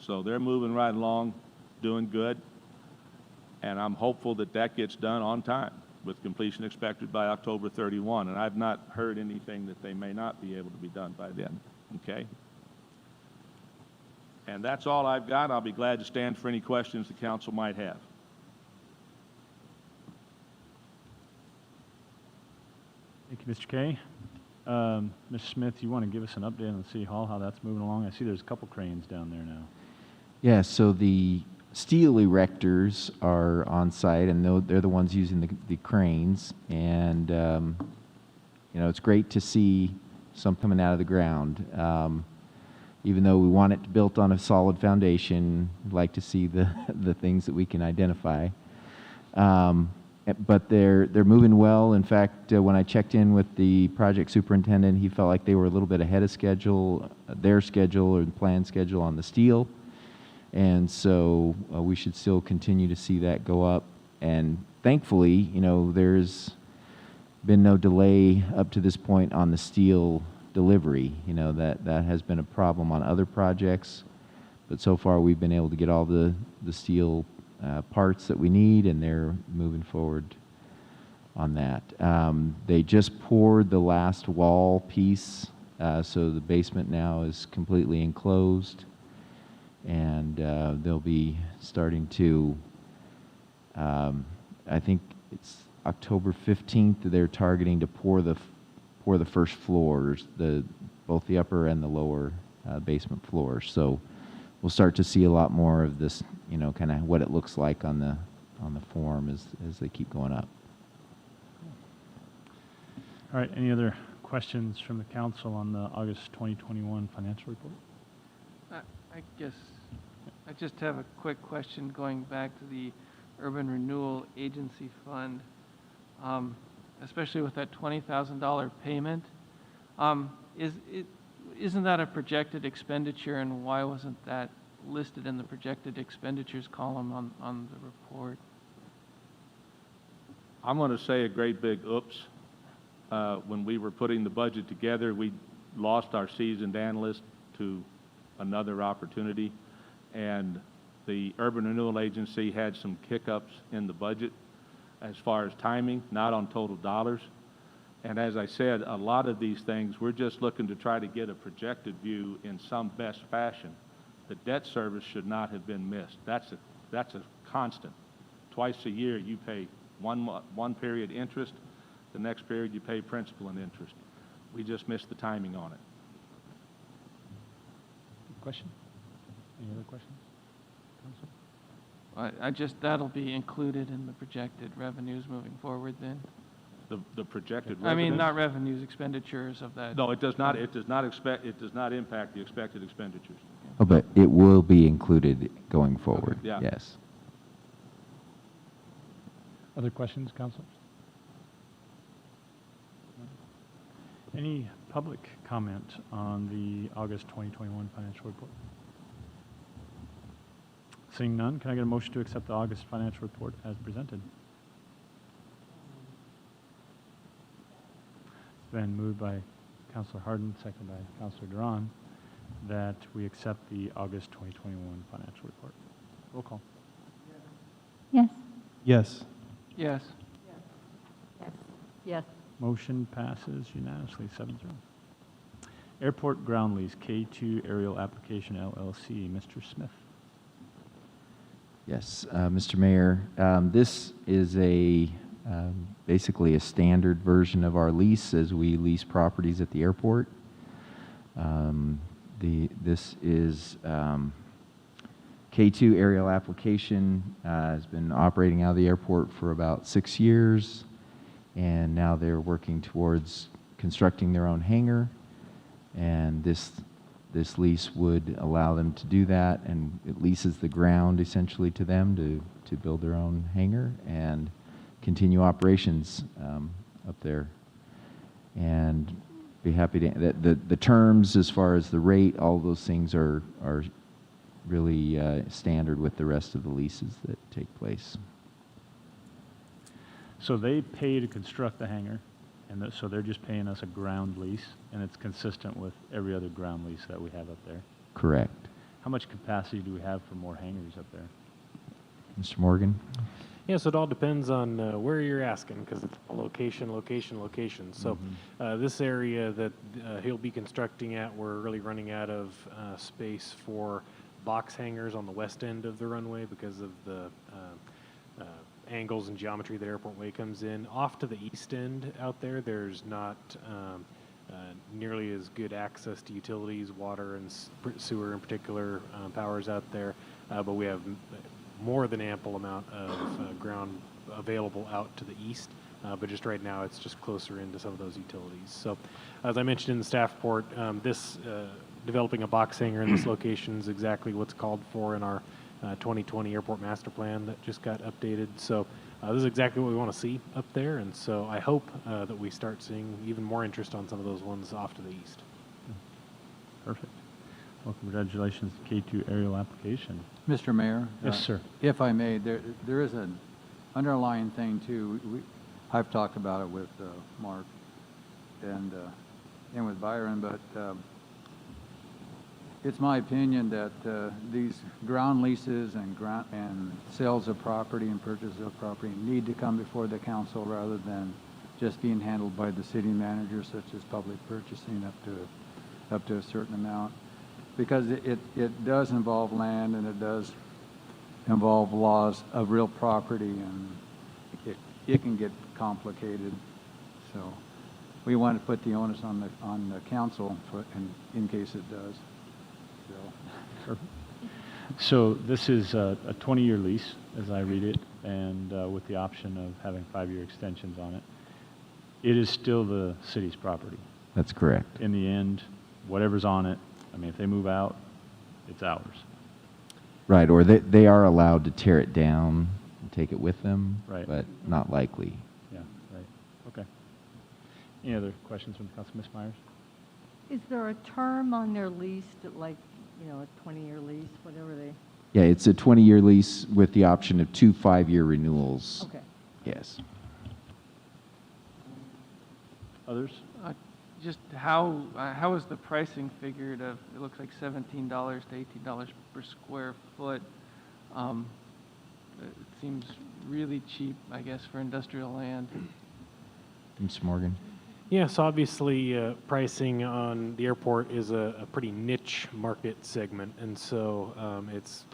so they're moving right along, doing good. And I'm hopeful that that gets done on time with completion expected by October 31. And I've not heard anything that they may not be able to be done by then, okay? And that's all I've got. I'll be glad to stand for any questions the council might have. Thank you, Mr. Kay. Ms. Smith, you want to give us an update on the City Hall, how that's moving along? I see there's a couple cranes down there now. Yeah, so the steel erectors are on site, and they're the ones using the cranes. And, you know, it's great to see some coming out of the ground. Even though we want it built on a solid foundation, we'd like to see the things that we can identify. But they're moving well. In fact, when I checked in with the project superintendent, he felt like they were a little bit ahead of schedule, their schedule or the planned schedule on the steel. And so we should still continue to see that go up. And thankfully, you know, there's been no delay up to this point on the steel delivery. You know, that has been a problem on other projects. But so far, we've been able to get all the steel parts that we need, and they're moving forward on that. They just poured the last wall piece, so the basement now is completely enclosed, and they'll be starting to, I think it's October 15th, they're targeting to pour the first floors, both the upper and the lower basement floors. So we'll start to see a lot more of this, you know, kind of what it looks like on the form as they keep going up. All right, any other questions from the council on the August 2021 financial report? I guess I just have a quick question going back to the Urban Renewal Agency Fund, especially with that $20,000 payment. Isn't that a projected expenditure, and why wasn't that listed in the projected expenditures column on the report? I'm going to say a great big oops. When we were putting the budget together, we lost our seasoned analyst to another opportunity, and the Urban Renewal Agency had some hiccups in the budget as far as timing, not on total dollars. And as I said, a lot of these things, we're just looking to try to get a projected view in some best fashion. The debt service should not have been missed. That's a constant. Twice a year, you pay one period interest. The next period, you pay principal and interest. We just missed the timing on it. Question? Any other questions? Council? That'll be included in the projected revenues moving forward then? The projected I mean, revenues? not revenues, expenditures of that. No, it does not. It does not impact the expected expenditures. Oh, but it will be included going forward. Yeah. Yes. Other questions, councilors? Any public comment on the August 2021 financial report? Seeing none, can I get a motion to accept the August financial report as presented? It's been moved by Councilor Harden, seconded by Councilor Duran, that we accept the August 2021 financial report. Roll call. Yes. Yes. Yes. Yes. Motion passes unanimously, 7-0. Airport ground lease, K2 Aerial Application LLC. Mr. Smith. Yes, Mr. Mayor, this is basically a standard version of our lease as we lease properties at the airport. This is K2 Aerial Application has been operating out of the airport for about 6 years, and now they're working towards constructing their own hangar, and this lease would allow them to do that, and it leases the ground essentially to them to build their own hangar and continue operations up there. And be happy to, the terms as far as the rate, all those things are really standard with the rest of the leases that take place. So they pay to construct the hangar, and so they're just paying us a ground lease, and it's consistent with every other ground lease that we have up there. Correct. How much capacity do we have for more hangars up there? Mr. Morgan? Yeah, so it all depends on where you're asking, because it's location. So this area that he'll be constructing at, we're really running out of space for box hangars on the west end of the runway because of the angles and geometry that Airport Way comes in. Off to the east end out there, there's not nearly as good access to utilities, water and sewer in particular, powers out there, but we have more than ample amount of ground available out to the east. But just right now, it's just closer into some of those utilities. So, as I mentioned in the staff report, developing a box hangar in this location is exactly what's called for in our 2020 airport master plan that just got updated. So, this is exactly what we want to see up there. And so, I hope that we start seeing even more interest on some of those ones off to the east. Perfect. Well, congratulations to K2 aerial application. Mr. Mayor? Yes, sir. If I may, there is an underlying thing, too. I've talked about it with Mark and with Byron, but it's my opinion that these ground leases and sales of property and purchase of property need to come before the council rather than just being handled by the city manager, such as public purchasing up to a certain amount, because it does involve land and it does involve laws of real property, and it can get complicated. So we want to put the onus on the council in case it does. So this is a 20-year lease, as I read it, and with the option of having 5-year extensions on it. It is still the city's property. That's correct. In the end, whatever's on it, I mean, if they move out, it's ours. Right, or they are allowed to tear it down and take it with them, Right. but not likely. Yeah, right. Okay. Any other questions from the council? Ms. Myers? Is there a term on their lease that, like, a 20-year lease, whatever they? Yeah, it's a 20-year lease with the option of 2 5-year renewals. Okay. Yes. Others? Just how is the pricing figured? It looks like $17 to $18 per square foot. It seems really cheap, I guess, for industrial land. Mr. Morgan? Yes, obviously, pricing on the airport is a pretty niche market segment, and so it's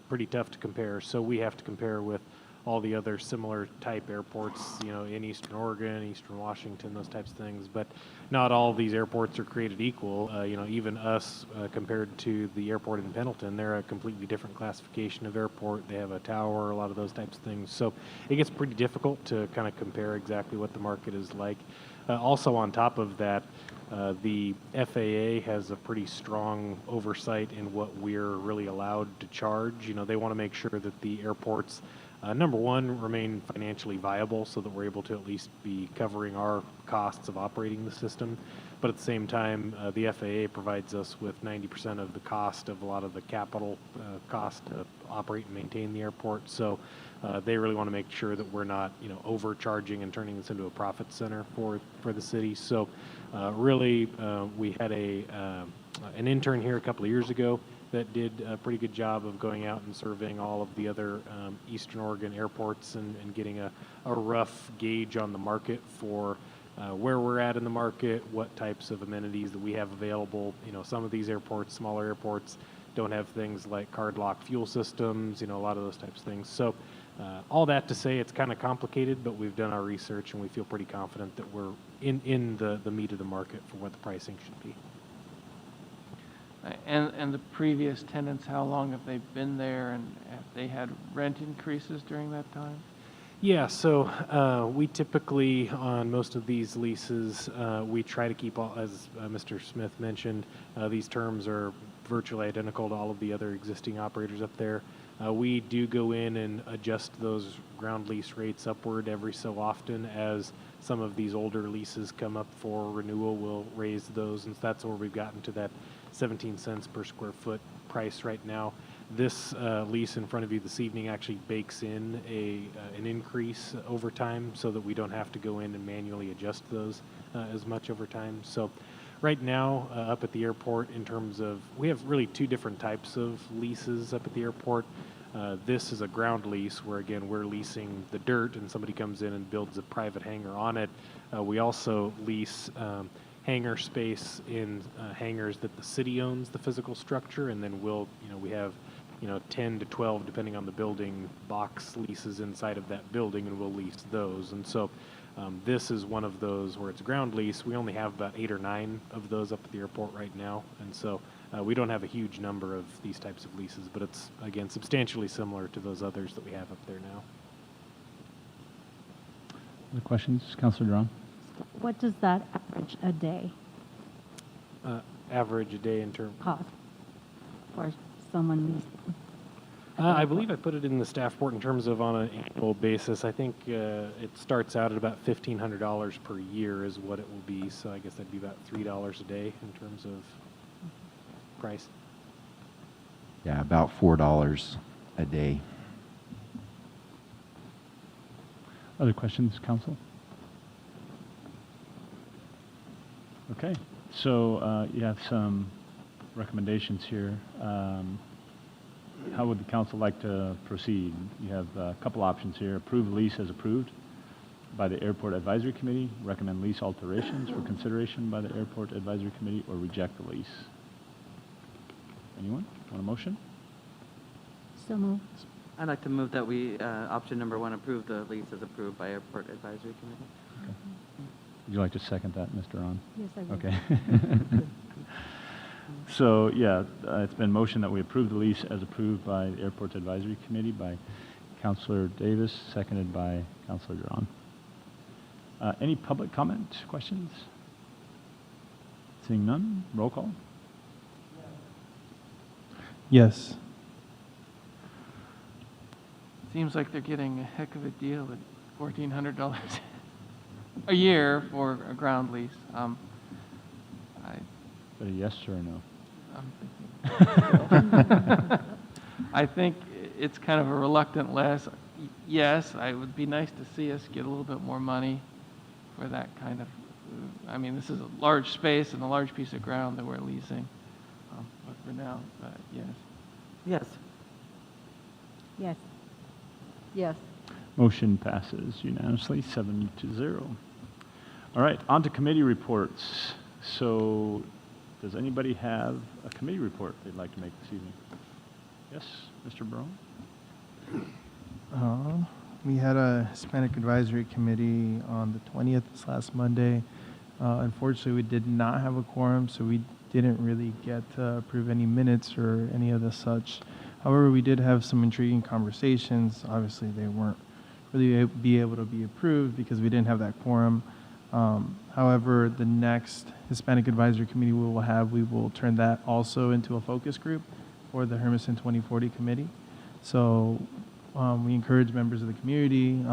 pretty tough to compare. So we have to compare with all the other similar type airports, in Eastern Oregon, Eastern Washington, those types of things. But not all of these airports are created equal. Even us, compared to the airport in Pendleton, they're a completely different classification of airport. They have a tower, a lot of those types of things. So it gets pretty difficult to kind of compare exactly what the market is like. Also, on top of that, the FAA has a pretty strong oversight in what we're really allowed to charge. They want to make sure that the airports, number one, remain financially viable so that we're able to at least be covering our costs of operating the system. But at the same time, the FAA provides us with 90% of the cost of a lot of the capital cost to operate and maintain the airport. So they really want to make sure that we're not, overcharging and turning this into a profit center for the city. So really, we had an intern here a couple of years ago that did a pretty good job of going out and surveying all of the other Eastern Oregon airports and getting a rough gauge on the market for where we're at in the market, what types of amenities that we have available. Some of these airports, smaller airports, don't have things like card lock fuel systems, a lot of those types of things. So all that to say, it's kind of complicated, but we've done our research and we feel pretty confident that we're in the meat of the market for what the pricing should be. And the previous tenants, how long have they been there, and have they had rent increases during that time? Yeah, so we typically, on most of these leases, we try to keep all, as Mr. Smith mentioned, these terms are virtually identical to all of the other existing operators up there. We do go in and adjust those ground lease rates upward every so often as some of these older leases come up for renewal. We'll raise those, and that's where we've gotten to that 17 cents per square foot price right now. This lease in front of you this evening actually bakes in an increase over time so that we don't have to go in and manually adjust those as much over time. So right now up at the airport, in terms of, we have really two different types of leases up at the airport. This is a ground lease where, again, we're leasing the dirt and somebody comes in and builds a private hangar on it. We also lease hangar space in hangars that the city owns the physical structure, and then we have 10 to 12, depending on the building, box leases inside of that building, and we'll lease those. And so this is one of those where it's ground lease. We only have about 8 or 9 of those up at the airport right now, and so we don't have a huge number of these types of leases, but it's, again, substantially similar to those others that we have up there now. Other questions? Councilor Duran? What does that average a day Average a day in terms. cost for someone leasing? I believe I put it in the staff report in terms of on an annual basis. I think it starts out at about $1,500 per year is what it will be. So I guess that'd be about $3 a day in terms of price. Yeah, about $4 a day. Other questions, council? Okay, so you have some recommendations here. How would the council like to proceed? You have a couple options here. Approve lease as approved by the Airport Advisory Committee, recommend lease alterations for consideration by the Airport Advisory Committee, or reject the lease. Anyone want a motion? So moved. I'd like to move that we, option number 1, approve the lease as approved by Airport Advisory Committee. Okay. Would you like to second that, Mr. Ron? Yes, I will. Okay. So, yeah, it's been motioned that we approve the lease as approved by the Airports Advisory Committee by Councilor Davis, seconded by Councilor Duran. Any public comment, questions? Seeing none, roll call. Yes. Seems like they're getting a heck of a deal at $1,400 a year for a ground lease. But a yes or a no? I think it's kind of a reluctant yes. It would be nice to see us get a little bit more money for that kind of. I mean, this is a large space and a large piece of ground that we're leasing. But for now, yes. Yes. Yes. Yes. Motion passes unanimously, 7-0. All right, on to committee reports. So, does anybody have a committee report they'd like to make this evening? Yes, Mr. Brown? We had a Hispanic Advisory Committee on the 20th, this last Monday. Unfortunately, we did not have a quorum, so we didn't really get to approve any minutes or any of the such. However, we did have some intriguing conversations. Obviously, they weren't really be able to be approved because we didn't have that quorum. However, the next Hispanic Advisory Committee we will turn that also into a focus group for the Hermiston 2040 Committee. So we encourage members of the community,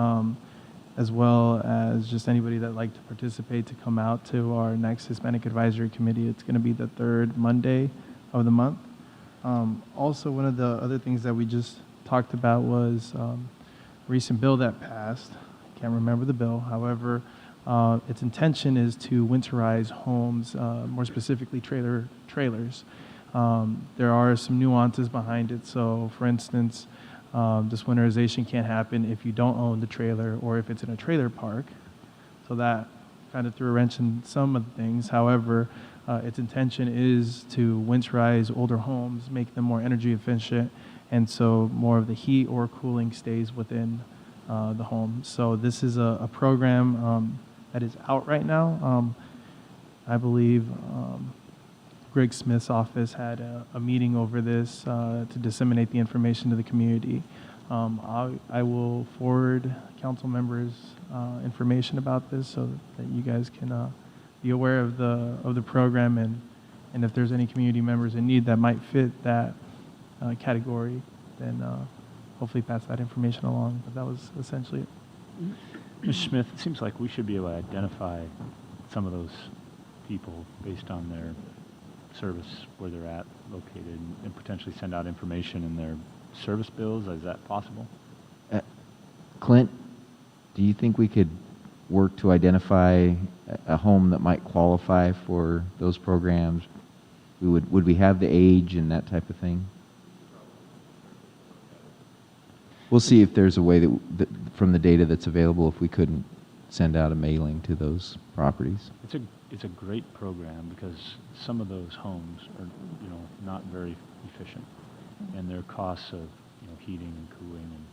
as well as just anybody that'd like to participate, to come out to our next Hispanic Advisory Committee. It's going to be the 3rd Monday of the month. Also, one of the other things that we just talked about was a recent bill that passed. I can't remember the bill. However, its intention is to winterize homes, more specifically trailers. There are some nuances behind it. So, for instance, this winterization can't happen if you don't own the trailer or if it's in a trailer park. So that kind of threw a wrench in some of the things. However, its intention is to winterize older homes, make them more energy efficient, and so more of the heat or cooling stays within the home. So this is a program that is out right now. I believe Greg Smith's office had a meeting over this to disseminate the information to the community. I will forward council members information about this so that you guys can be aware of the program, and if there's any community members in need that might fit that category, then hopefully pass that information along. But that was essentially it. Ms. Smith, it seems like we should be able to identify some of those people based on their service, where they're at, located, and potentially send out information in their service bills. Is that possible? Clint, do you think we could work to identify a home that might qualify for those programs? Would we have the age and that type of thing? We'll see if there's a way that from the data that's available, if we couldn't send out a mailing to those properties. it's a great program because some of those homes are, you know, not very efficient, and their costs of, you know, heating and cooling and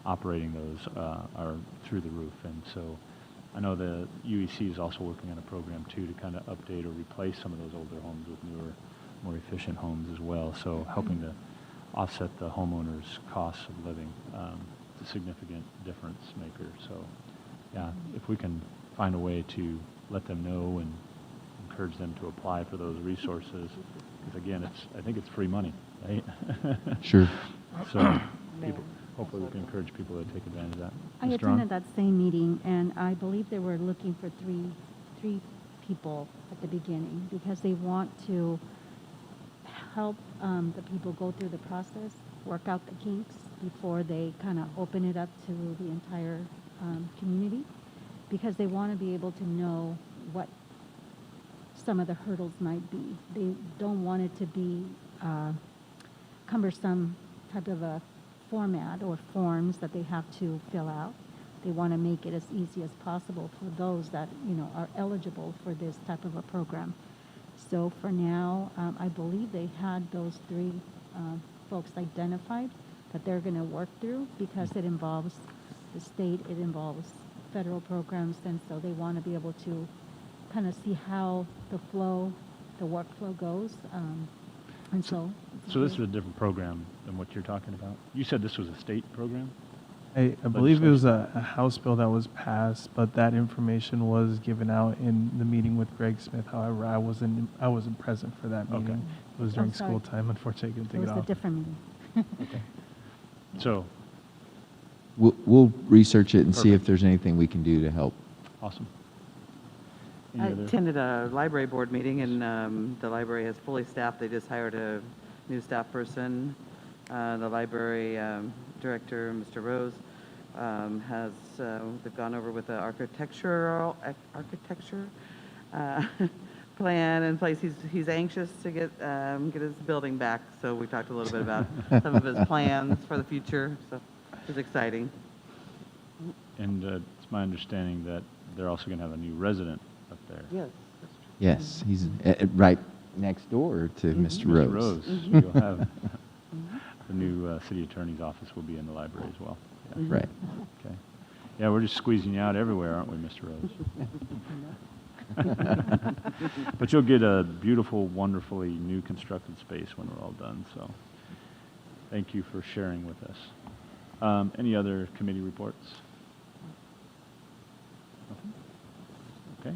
operating those are through the roof. And so I know the UEC is also working on a program too to kind of update or replace some of those older homes with newer, more efficient homes as well. So helping to offset the homeowners' costs of living. It's a significant difference maker. So yeah, if we can find a way to let them know and encourage them to apply for those resources, because again, I think it's free money, right? Sure. So hopefully we can encourage people to take advantage of that. I Ms. attended Duran? that same meeting, and I believe they were looking for three people at the beginning because they want to help the people go through the process, work out the kinks before they kind of open it up to the entire community, because they want to be able to know what some of the hurdles might be. They don't want it to be cumbersome type of a format or forms that they have to fill out. They want to make it as easy as possible for those that, you know, are eligible for this type of a program. So for now, I believe they had those three folks identified that they're going to work through, because it involves the state, it involves federal programs, and so they want to be able to kind of see how the workflow goes. And so this is a different program than what you're talking about. You said this was a state program? I believe it was a House bill that was passed, but that information was given out in the meeting with Greg Smith. However, I wasn't present for that meeting. Okay. It was during school time. Unfortunately, I couldn't it take was it a off. different meeting. Okay. So, We'll research it and see if Perfect. there's anything we can do to help. awesome. I Any other? attended a library board meeting, and the library has fully staffed. They just hired a new staff person. The library director, Mr. Rose, they've gone over with the architecture plan in place. He's anxious to get his building back. So we talked a little bit about some of his plans for the future. So it was exciting. And it's my understanding that they're also going to have a new resident up there. Yes. Yes, he's right next door to Mr. Mr. Rose. Rose. So you'll have the new city attorney's office will be in the library as well. Yeah. Right. Okay. Yeah, we're just squeezing you out everywhere, aren't we, Mr. Rose? But you'll get a beautiful, wonderfully new constructed space when we're all done. So thank you for sharing with us. Any other committee reports? Nothing? Okay.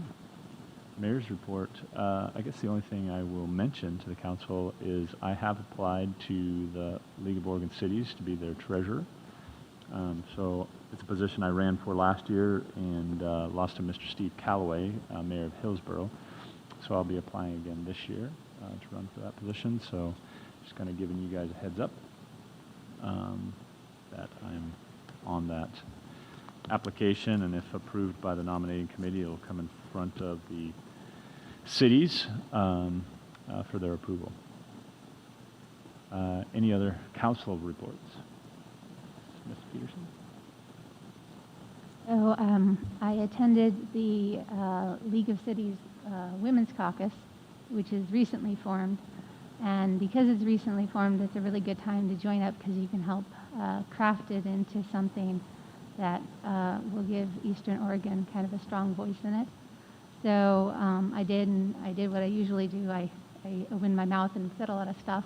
Mayor's report. I guess the only thing I will mention to the council is I have applied to the League of Oregon Cities to be their treasurer. So it's a position I ran for last year and lost to Mr. Steve Calloway, mayor of Hillsborough. So I'll be applying again this year to run for that position. So just kind of giving you guys a heads up that I'm on that application, and if approved by the nominating committee, it'll come in front of the cities for their approval. Any other council reports? Ms. Peterson? So I attended the League of Cities Women's Caucus, which is recently formed. And because it's recently formed, it's a really good time to join up because you can help craft it into something that will give Eastern Oregon kind of a strong voice in it. So I did what I usually do. I opened my mouth and said a lot of stuff,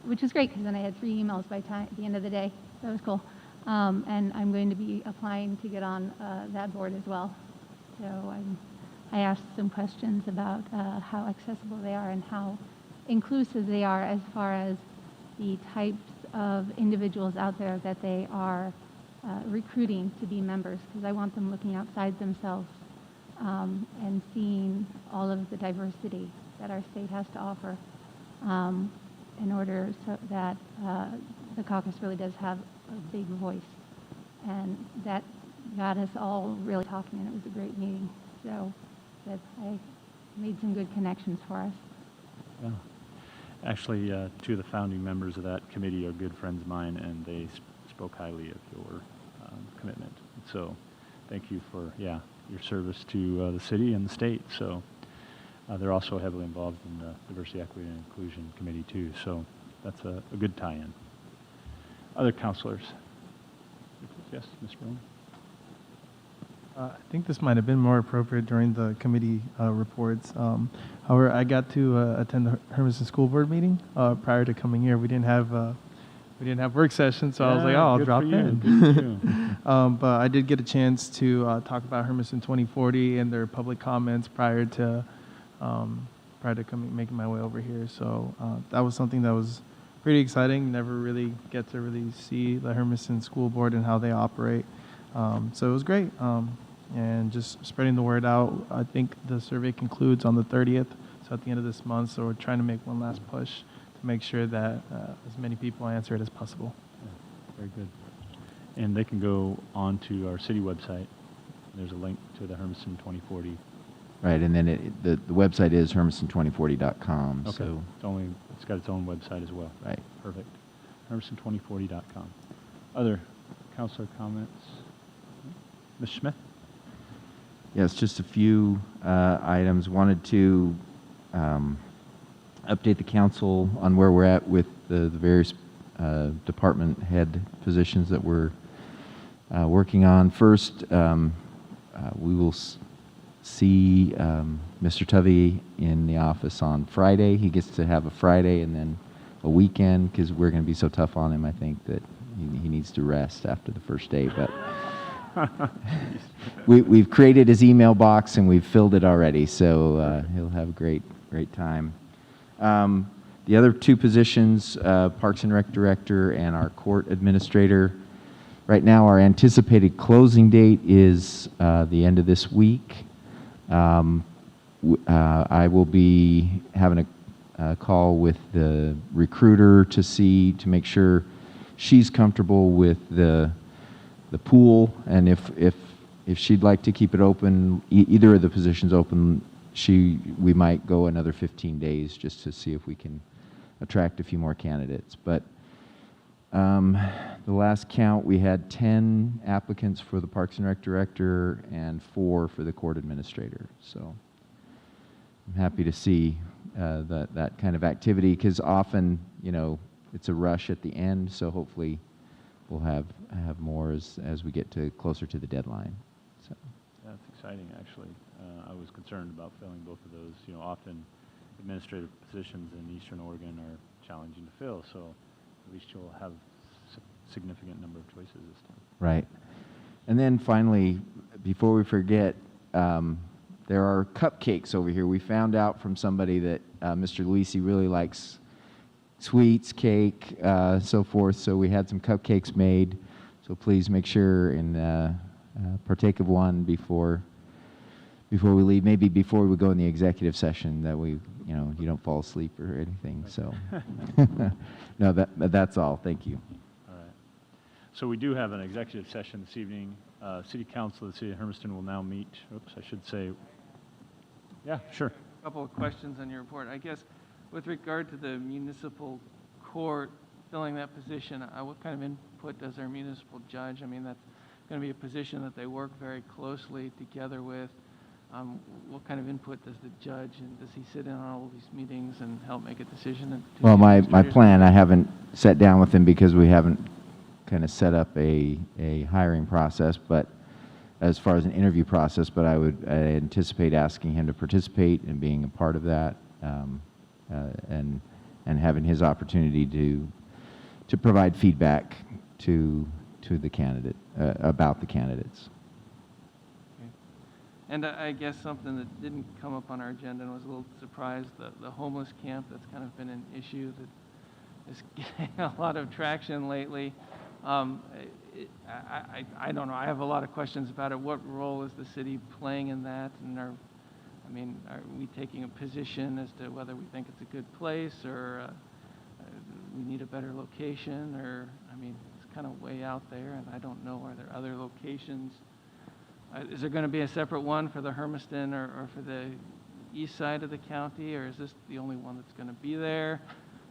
which was great because then I had 3 emails by at the end of the day. That was cool. And I'm going to be applying to get on that board as well. So I asked some questions about how accessible they are and how inclusive they are as far as the types of individuals out there that they are recruiting to be members, because I want them looking outside themselves and seeing all of the diversity that our state has to offer in order so that the caucus really does have a big voice. And that got us all really talking, and it was a great meeting. So that I made some good connections for us. Yeah. Actually, 2 of the founding members of that committee are good friends of mine, and they spoke highly of your commitment. So thank you for, your service to the city and the state. So they're also heavily involved in the Diversity, Equity, and Inclusion Committee too. So that's a good tie-in. Other counselors? Yes, Mr. Brown? I think this might have been more appropriate during the committee reports. However, I got to attend the Hermiston School Board meeting prior to coming here. We didn't have work sessions, so I was like, oh, I'll good drop for you, in. good for you. But I did get a chance to talk about Hermiston 2040 and their public comments prior to making my way over here. So that was something that was pretty exciting. Never really get to really see the Hermiston School Board and how they operate. So it was great. And just spreading the word out. I think the survey concludes on the 30th, so at the end of this month. So we're trying to make one last push to make sure that as many people answer it as possible. Yeah, very good. And they can go on to our city website. There's a link to the Hermiston 2040. Right, and then the website is hermiston2040.com. Okay. So It's got its own website as well. Right. Perfect. Hermiston2040.com. Other counselor comments? Ms. Smith? yes, just a few items. Wanted to update the council on where we're at with the various department head positions that we're working on. First, we will see Mr. Tovey in the office on Friday. He gets to have a Friday and then a weekend because we're going to be so tough on him, I think, that he needs to rest after the first day. But we've created his email box and we've filled it already, so he'll have a great time. The other two positions, Parks and Rec Director and our Court Administrator, right now our anticipated closing date is the end of this week. I will be having a call with the recruiter to make sure she's comfortable with the pool, and if she'd like to keep it open, either of the positions open, we might go another 15 days just to see if we can attract a few more candidates. But the last count, we had 10 applicants for the Parks and Rec Director and 4 for the Court Administrator. So I'm happy to see that kind of activity, because often, it's a rush at the end. So hopefully we'll have more as we get closer to the deadline. So That's exciting, actually. I was concerned about filling both of those. Often administrative positions in Eastern Oregon are challenging to fill, so at least you'll have a significant number of choices this time. right. And then finally, before we forget, there are cupcakes over here. We found out from somebody that Mr. Luisi really likes sweets, cake, so forth. So we had some cupcakes made. So please make sure and partake of one before we leave. Maybe before we go in the executive session, that you don't fall asleep or anything. So no, that's all. Thank you. All right. So we do have an executive session this evening. City Council of the City of Hermiston will now meet. Oops, I should say. Yeah, sure. A couple of questions on your report. I guess with regard to the municipal court filling that position, what kind of input does our municipal judge? I mean, that's going to be a position that they work very closely together with. What kind of input does the judge, and does he sit in on all these meetings and help make a decision? Well, my plan, I haven't sat down with him because we haven't kind of set up a hiring process, but as far as an interview process, but I anticipate asking him to participate and being a part of that, and having his opportunity to provide feedback to the candidate about the candidates. Okay. And I guess something that didn't come up on our agenda and was a little surprised, the homeless camp, that's kind of been an issue that is getting a lot of traction lately. I don't know. I have a lot of questions about it. What role is the city playing in that? And are we taking a position as to whether we think it's a good place, or we need a better location? Or, it's kind of way out there, and I don't know. Are there other locations? Is there going to be a separate one for the Hermiston or for the east side of the county, or is this the only one that's going to be there?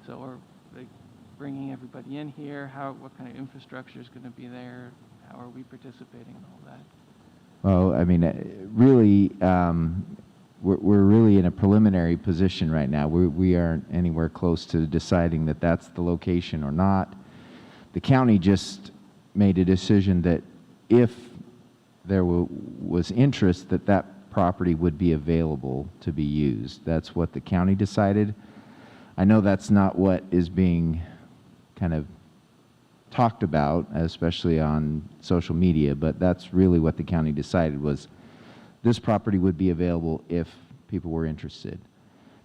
So are they bringing everybody in here? What kind of infrastructure is going to be there? How are we participating in all that? Well, I mean, really, we're really in a preliminary position right now. We aren't anywhere close to deciding that that's the location or not. The county just made a decision that if there was interest, that property would be available to be used. That's what the county decided. I know that's not what is being kind of talked about, especially on social media, but that's really what the county decided, was this property would be available if people were interested.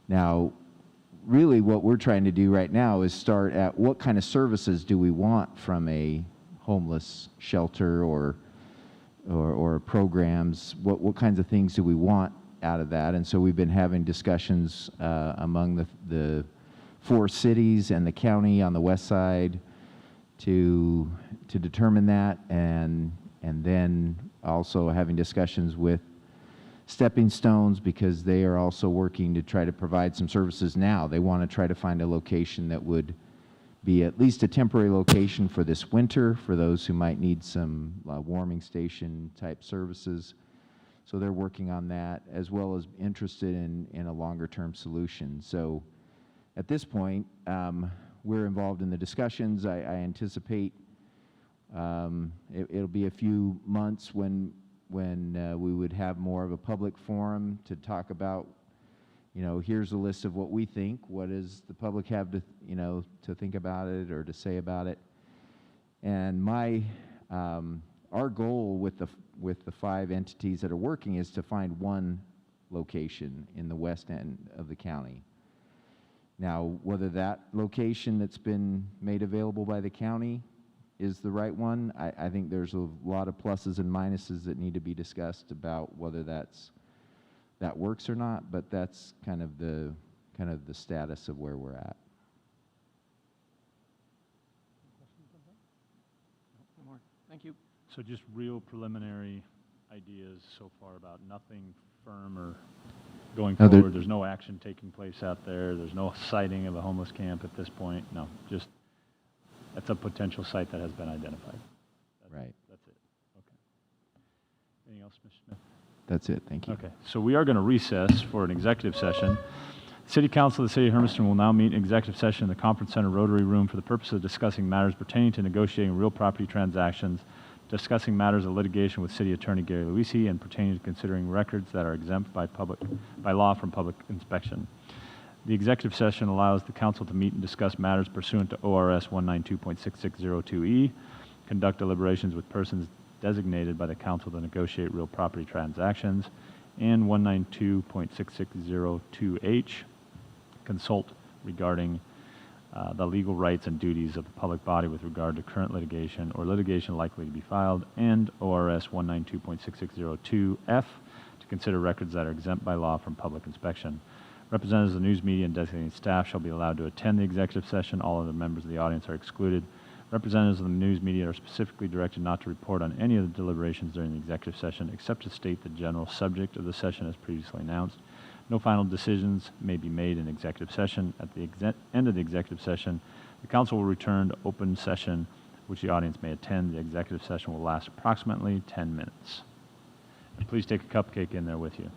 Now, really what we're trying to do right now is start at what kind of services do we want from a homeless shelter or programs, what kinds of things do we want out of that? And so we've been having discussions among the 4 cities and the county on the west side to determine that, and then also having discussions with Stepping Stones, because they are also working to try to provide some services now. They want to try to find a location that would be at least a temporary location for this winter for those who might need some warming station type services. So they're working on that, as well as interested in a longer term solution. So at this point, we're involved in the discussions. I anticipate it'll be a few months when we would have more of a public forum to talk about, here's a list of what we think. What does the public have to, to think about it or to say about it? And our goal with the 5 entities that are working is to find one location in the west end of the county. Now, whether that location that's been made available by the county is the right one, I think there's a lot of pluses and minuses that need to be discussed about whether that works or not, but that's kind of the status of where we're at. No more. Thank you. So just real preliminary ideas so far about nothing firm or going No, forward. There's no action taking place out there. There's no sighting of a homeless camp at this point. No, just that's a potential site that has been identified. Right. That's it. Okay. Anything else, Mr. Smith? That's it. Thank you. Okay. So we are going to recess for an executive session. City Council of the City of Hermiston will now meet in executive session in the Conference Center Rotary Room for the purpose of discussing matters pertaining to negotiating real property transactions, discussing matters of litigation with City Attorney Gary Luisi, and pertaining to considering records that are exempt by law from public inspection. The executive session allows the council to meet and discuss matters pursuant to ORS 192.6602E, conduct deliberations with persons designated by the council to negotiate real property transactions, and 192.6602H, consult regarding the legal rights and duties of the public body with regard to current litigation or litigation likely to be filed, and ORS 192.6602F, to consider records that are exempt by law from public inspection. Representatives of the news media and designated staff shall be allowed to attend the executive session. All other members of the audience are excluded. Representatives of the news media are specifically directed not to report on any of the deliberations during the executive session except to state the general subject of the session as previously announced. No final decisions may be made in executive session. At the end of the executive session, the council will return to open session, which the audience may attend. The executive session will last approximately 10 minutes. And please take a cupcake in there with you.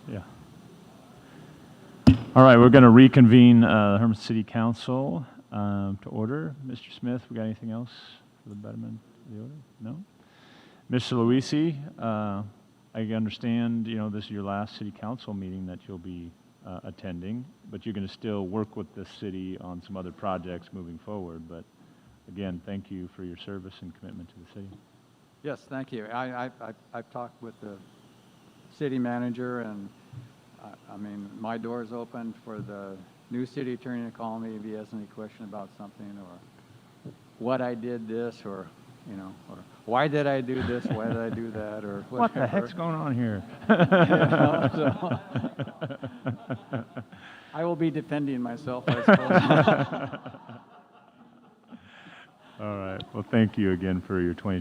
Yeah. All right, we're going to reconvene the Hermiston City Council to order. Mr. Smith, we got anything else for the betterment of the order? No? Mr. Luisi, I understand, this is your last city council meeting that you'll be attending, but you're going to still work with the city on some other projects moving forward. But again, thank you for your service and commitment to the city. Yes, thank you. I've talked with the city manager, and I mean, my door is open for the new city attorney to call me if he has any question about something, or what I did this, or or why did I do this, why did I do that, or whatever. What the heck's going on here? I will be defending myself, I suppose. All right. Well, thank you again for your 2020